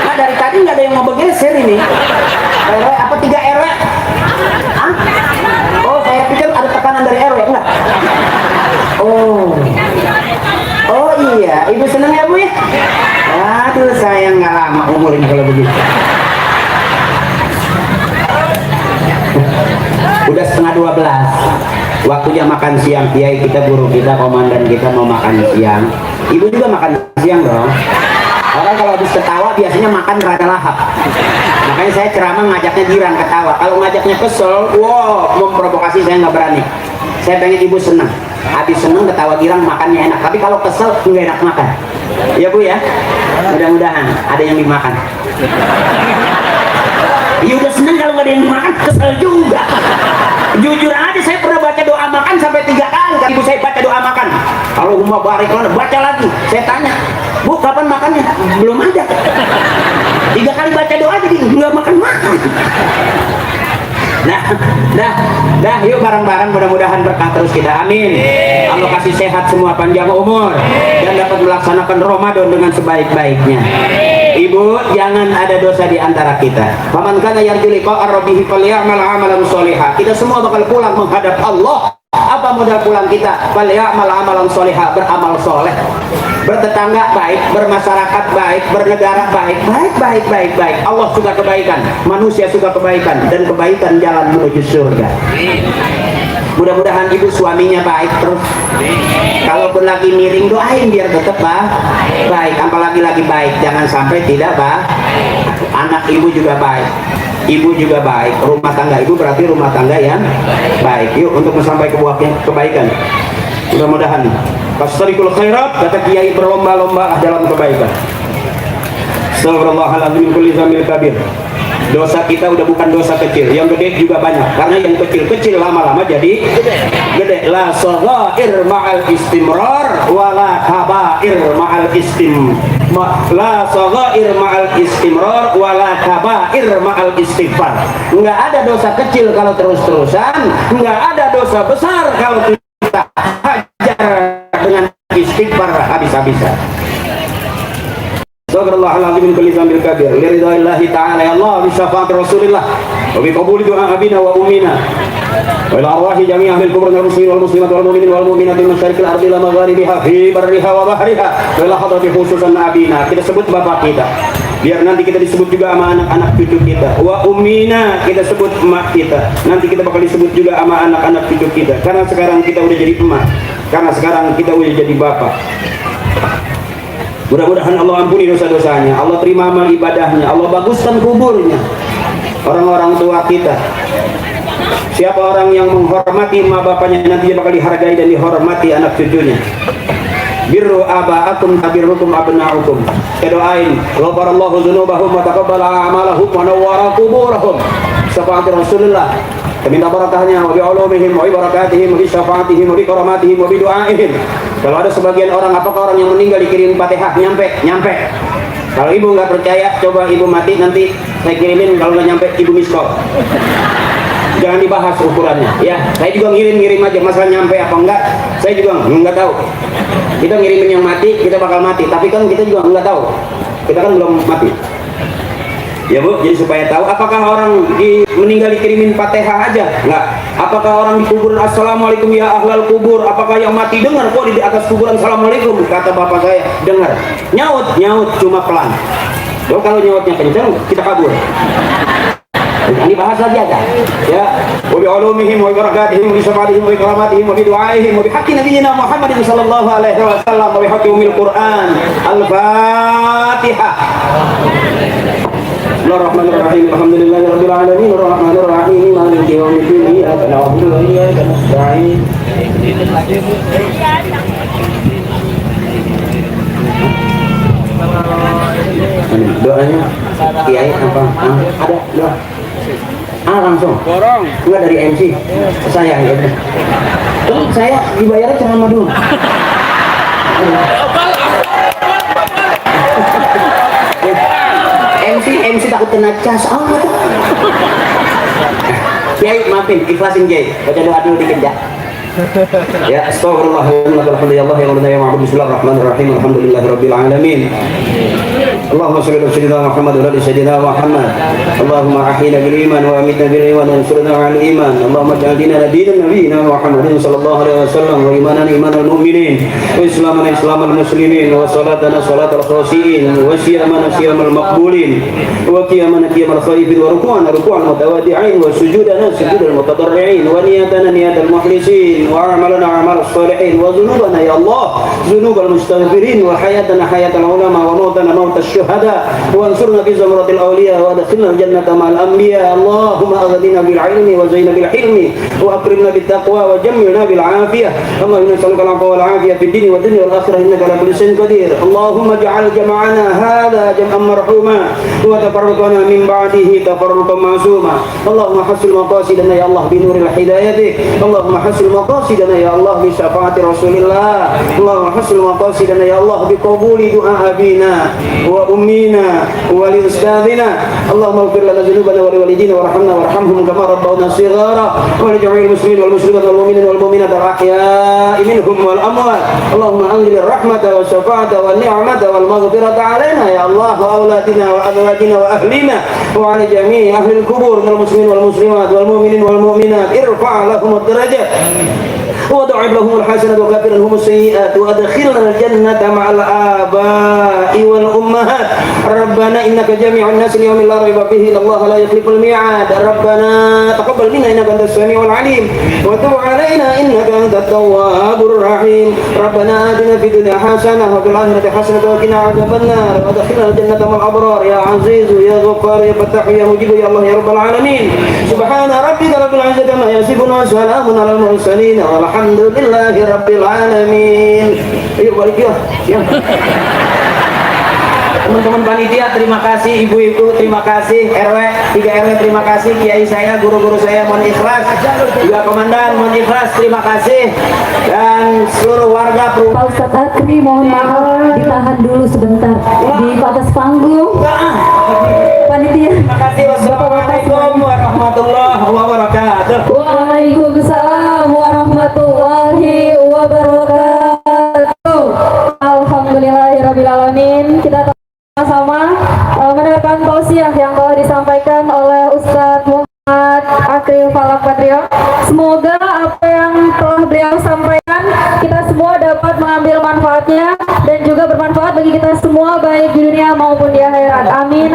Nah dari tadi nggak ada yang mau bergeser ini. RW apa 3 RW? Hah? Oh saya pikir ada tekanan dari RW, enggak? Oh iya, ibu seneng ya bu ya? Aduh saya nggak lama umur ini kalau begitu. Udah setengah 12, waktunya makan siang. Kiai kita, guru kita, komandan kita mau makan siang. Ibu juga makan siang dong. Orang kalau habis ketawa biasanya makan rada lahap. Makanya saya ceramah ngajaknya girang ketawa. Kalau ngajaknya kesel, wow, memprovokasi saya nggak berani. Saya pengen ibu senang. Habis senang ketawa girang, makannya enak. Tapi kalau kesel nggak enak makan. Ya bu ya. Mudah-mudahan ada yang dimakan. Ya udah seneng kalau nggak ada yang dimakan, kesel juga. Jujur aja saya pernah baca doa makan sampai 3 kali. Kan ibu saya baca doa makan. Kalau mau barik baca lagi. Saya tanya, bu kapan makannya? Belum ada. 3 kali baca doa jadi nggak makan. Dah, yuk bareng-bareng mudah-mudahan berkah terus kita, amin. Allah kasih sehat semua, panjang umur, dan dapat melaksanakan Ramadan dengan sebaik-baiknya. Ibu, jangan ada dosa di antara kita. Faman kana yarju liqa'a rabbih falyamal 'amalan sholihan. Kita semua bakal pulang menghadap Allah. Apa modal pulang kita? Falyamal 'amalan sholihan, beramal soleh. Bertetangga baik, bermasyarakat baik, bernegara baik. Allah suka kebaikan, manusia suka kebaikan, dan kebaikan jalan menuju surga. Mudah-mudahan ibu suaminya baik terus. Kalaupun lagi miring, doain biar tetap baik. Apalagi lagi baik, jangan sampai tidak anak ibu juga baik, ibu juga baik, rumah tangga ibu berarti rumah tangga yang baik. Yuk untuk sampai ke buah kebaikan. Mudah-mudahan fastabiqul khairat, kata kiai, berlomba-lomba dalam kebaikan. Astagfirullahaladzim min kulli dzambin kabir. Dosa kita udah bukan dosa kecil, yang gede juga banyak. Karena yang kecil-kecil lama-lama jadi gede. La saghair ma'al istimrar wa la kabair ma'al la saghair ma'al istimrar wa la kabair ma'al istighfar. Enggak ada dosa kecil kalau terus-terusan, enggak ada dosa besar kalau kita hajar dengan istighfar habis-habisan. Astagfirullahaladzim min kulli dzambin kabir. Liridaillahi ta'ala ya Allah bi syafaati Rasulillah wa bi qabuli du'a abina wa ummina wa ila arwahi jami' ahli al-kubur wal muslimin wal muslimat wal mu'minin wal mu'minat min masyariqil ardi ila magharibiha fi barriha wa bahriha wa ila hadrati khususan abina. Kita sebut bapak kita, biar nanti kita disebut juga sama anak-anak cucu kita. Wa ummina, kita sebut emak kita, nanti kita bakal disebut juga sama anak-anak cucu kita. Karena sekarang kita udah jadi emak, karena sekarang kita udah jadi bapak. Mudah-mudahan Allah ampuni dosa-dosanya, Allah terima amal ibadahnya, Allah baguskan kuburnya. Orang-orang tua kita, siapa orang yang menghormati emak bapaknya, nanti dia bakal dihargai dan dihormati anak cucunya. Birru aba'akum tabirrukum abna'ukum. Kita doain, ghafarallahu dzunubahum wa taqabbala a'malahum wa nawwara quburahum. Syafaat Rasulullah. Kita minta barakahnya, wa bi'ulumihim wa barakatihim wa bi syafaatihim wa bi karamatihim wa bi du'aihim. Kalau ada sebagian orang, apakah orang yang meninggal dikirim Fatihah? Nyampe. Kalau ibu nggak percaya, coba ibu mati nanti saya kirimin. Kalau nggak nyampe, ibu miskol. Jangan dibahas ukurannya, ya. Saya juga ngirim aja, masalah nyampe apa enggak, saya juga nggak tahu. Kita ngirimin yang mati, kita bakal mati. Tapi kan kita juga nggak tahu, kita kan belum mati. Ya Bu, jadi supaya tahu, apakah orang meninggal dikirimin Fatihah aja? Enggak. Apakah orang di kuburan assalamualaikum ya ahlal kubur? Apakah yang mati dengar kok di atas kuburan assalamualaikum? Kata bapak saya, dengar. Nyaut cuma pelan. Loh, kalau nyautnya kencang, kita kabur. Ini bahas lagi aja. Ya, wa bi ulumihim wa barakatihim wa bi syafaatihim wa bi karamatihim wa bi du'aihim wa bi haqqi nabiyyina Muhammadin sallallahu alaihi wasallam wa bi haqqi umil Qur'an. Al-Fatihah. Bismillahirrahmanirrahim. Alhamdulillahirabbil alamin arrahmanir rahim maliki yaumiddin iyyaka na'budu wa iyyaka nasta'in. Doanya kiai apa? Ada doa. Langsung. Borong. Enggak dari MC. Saya ya. Terus saya dibayarnya ceramah dulu. MC takut kena cas. Kiai maafin, ikhlasin Kiai. Baca doa dulu dikit ya. Ya, astagfirullahaladzim, alhamdulillah, ya Allah, ya ma'bud, bismillahirrahmanirrahim, alhamdulillahirabbil alamin. Allahumma shalli ala sayyidina Muhammad wa ala sayyidina Muhammad. Allahumma ahyina bil iman wa amitna bil iman wa ansurna 'alal iman. Allahumma ij'al dinana dinan nabiyyina Muhammadin sallallahu alaihi wasallam wa imanana imanal mu'minin wa islamana islamal muslimin wa salatana salatal khashiin wa siyamana siyamal maqbulin wa qiyamana qiyamal khaifin wa ruku'ana ruku'al mutawadi'in wa sujudana sujudal mutadarri'in wa niyatana niyatal mukhlisin wa a'malana a'mal salihin wa dhunubana ya Allah dhunubal mustaghfirin wa hayatana hayatal ulama wa mautana mautas syuhada wa ansurna fi zamratil awliya wa adkhilna jannata ma'al anbiya. Allahumma aghdina bil ilmi wa zayyina bil hilmi wa akrimna bit taqwa wa jammilna bil afiyah. Allahumma nas'aluka al-'afwa wal 'afiyah fid dini wad dunya wal akhirah innaka ala kulli shay'in qadir. Allahumma ij'al jam'ana hadha jam'an marhuma wa tafarraqana min ba'dihi tafarruqan ma'suma. Allahumma hassil maqasidana ya Allah bi nuril hidayati. Allahumma hassil maqasidana ya Allah bi syafaati Rasulillah. Allahumma hassil maqasidana ya Allah bi qabuli du'a abina wa ummina wa li ustadina. Allahumma ighfir lana dhunubana wa li walidina warhamna warhamhum kama rabbawna shighara wa li jami'il muslimin wal muslimat wal mu'minin wal mu'minat al ahya'i minhum wal amwat. Allahumma anzil rahmata wa syafa'ata wa ni'mata wal maghfirata 'alaina ya Allah wa auladina wa azwajina wa ahlina wa 'ala jami'i ahli al-qubur minal muslimin wal muslimat wal mu'minin wal mu'minat. Irfa' lahum ad-darajat وضعف لهم الحسنات وكفر لهم السيئات وادخلنا الجنة مع الآباء والأمهات. ربنا إنك جامع الناس ليوم لا ريب فيه إن الله لا يخلف الميعاد. ربنا تقبل منا إنك أنت السميع العليم وتب علينا إنك أنت التواب الرحيم. ربنا آتنا في الدنيا حسنة وفي الآخرة حسنة وقنا عذاب النار وادخلنا الجنة مع الأبرار يا عزيز يا غفار يا فتاح يا مجيب يا الله يا رب العالمين. سبحان ربك رب العزة عما يصفون وسلام على المرسلين Alhamdulillahi rabbil alamin. Ayo balik ya. teman-teman panitia terima kasih, ibu-ibu terima kasih, RW 3 RW terima kasih, kiai saya, guru-guru saya mohon ikhlas, juga komandan mohon ikhlas terima kasih, dan seluruh warga Pak Ustadz Akri mohon maaf ditahan dulu sebentar di atas panggung panitia. Terima kasih. Wassalamualaikum warahmatullahi wabarakatuh. Waalaikumsalam warahmatullahi wabarakatuh. Alhamdulillahirrabbilalamin. Kita sama-sama mendengarkan tausiah yang telah disampaikan oleh Ustadz Muhammad Akri Falak Patrio. Semoga apa yang telah beliau sampaikan kita semua dapat mengambil manfaatnya dan juga bermanfaat bagi kita semua baik di dunia maupun di akhirat. Amin.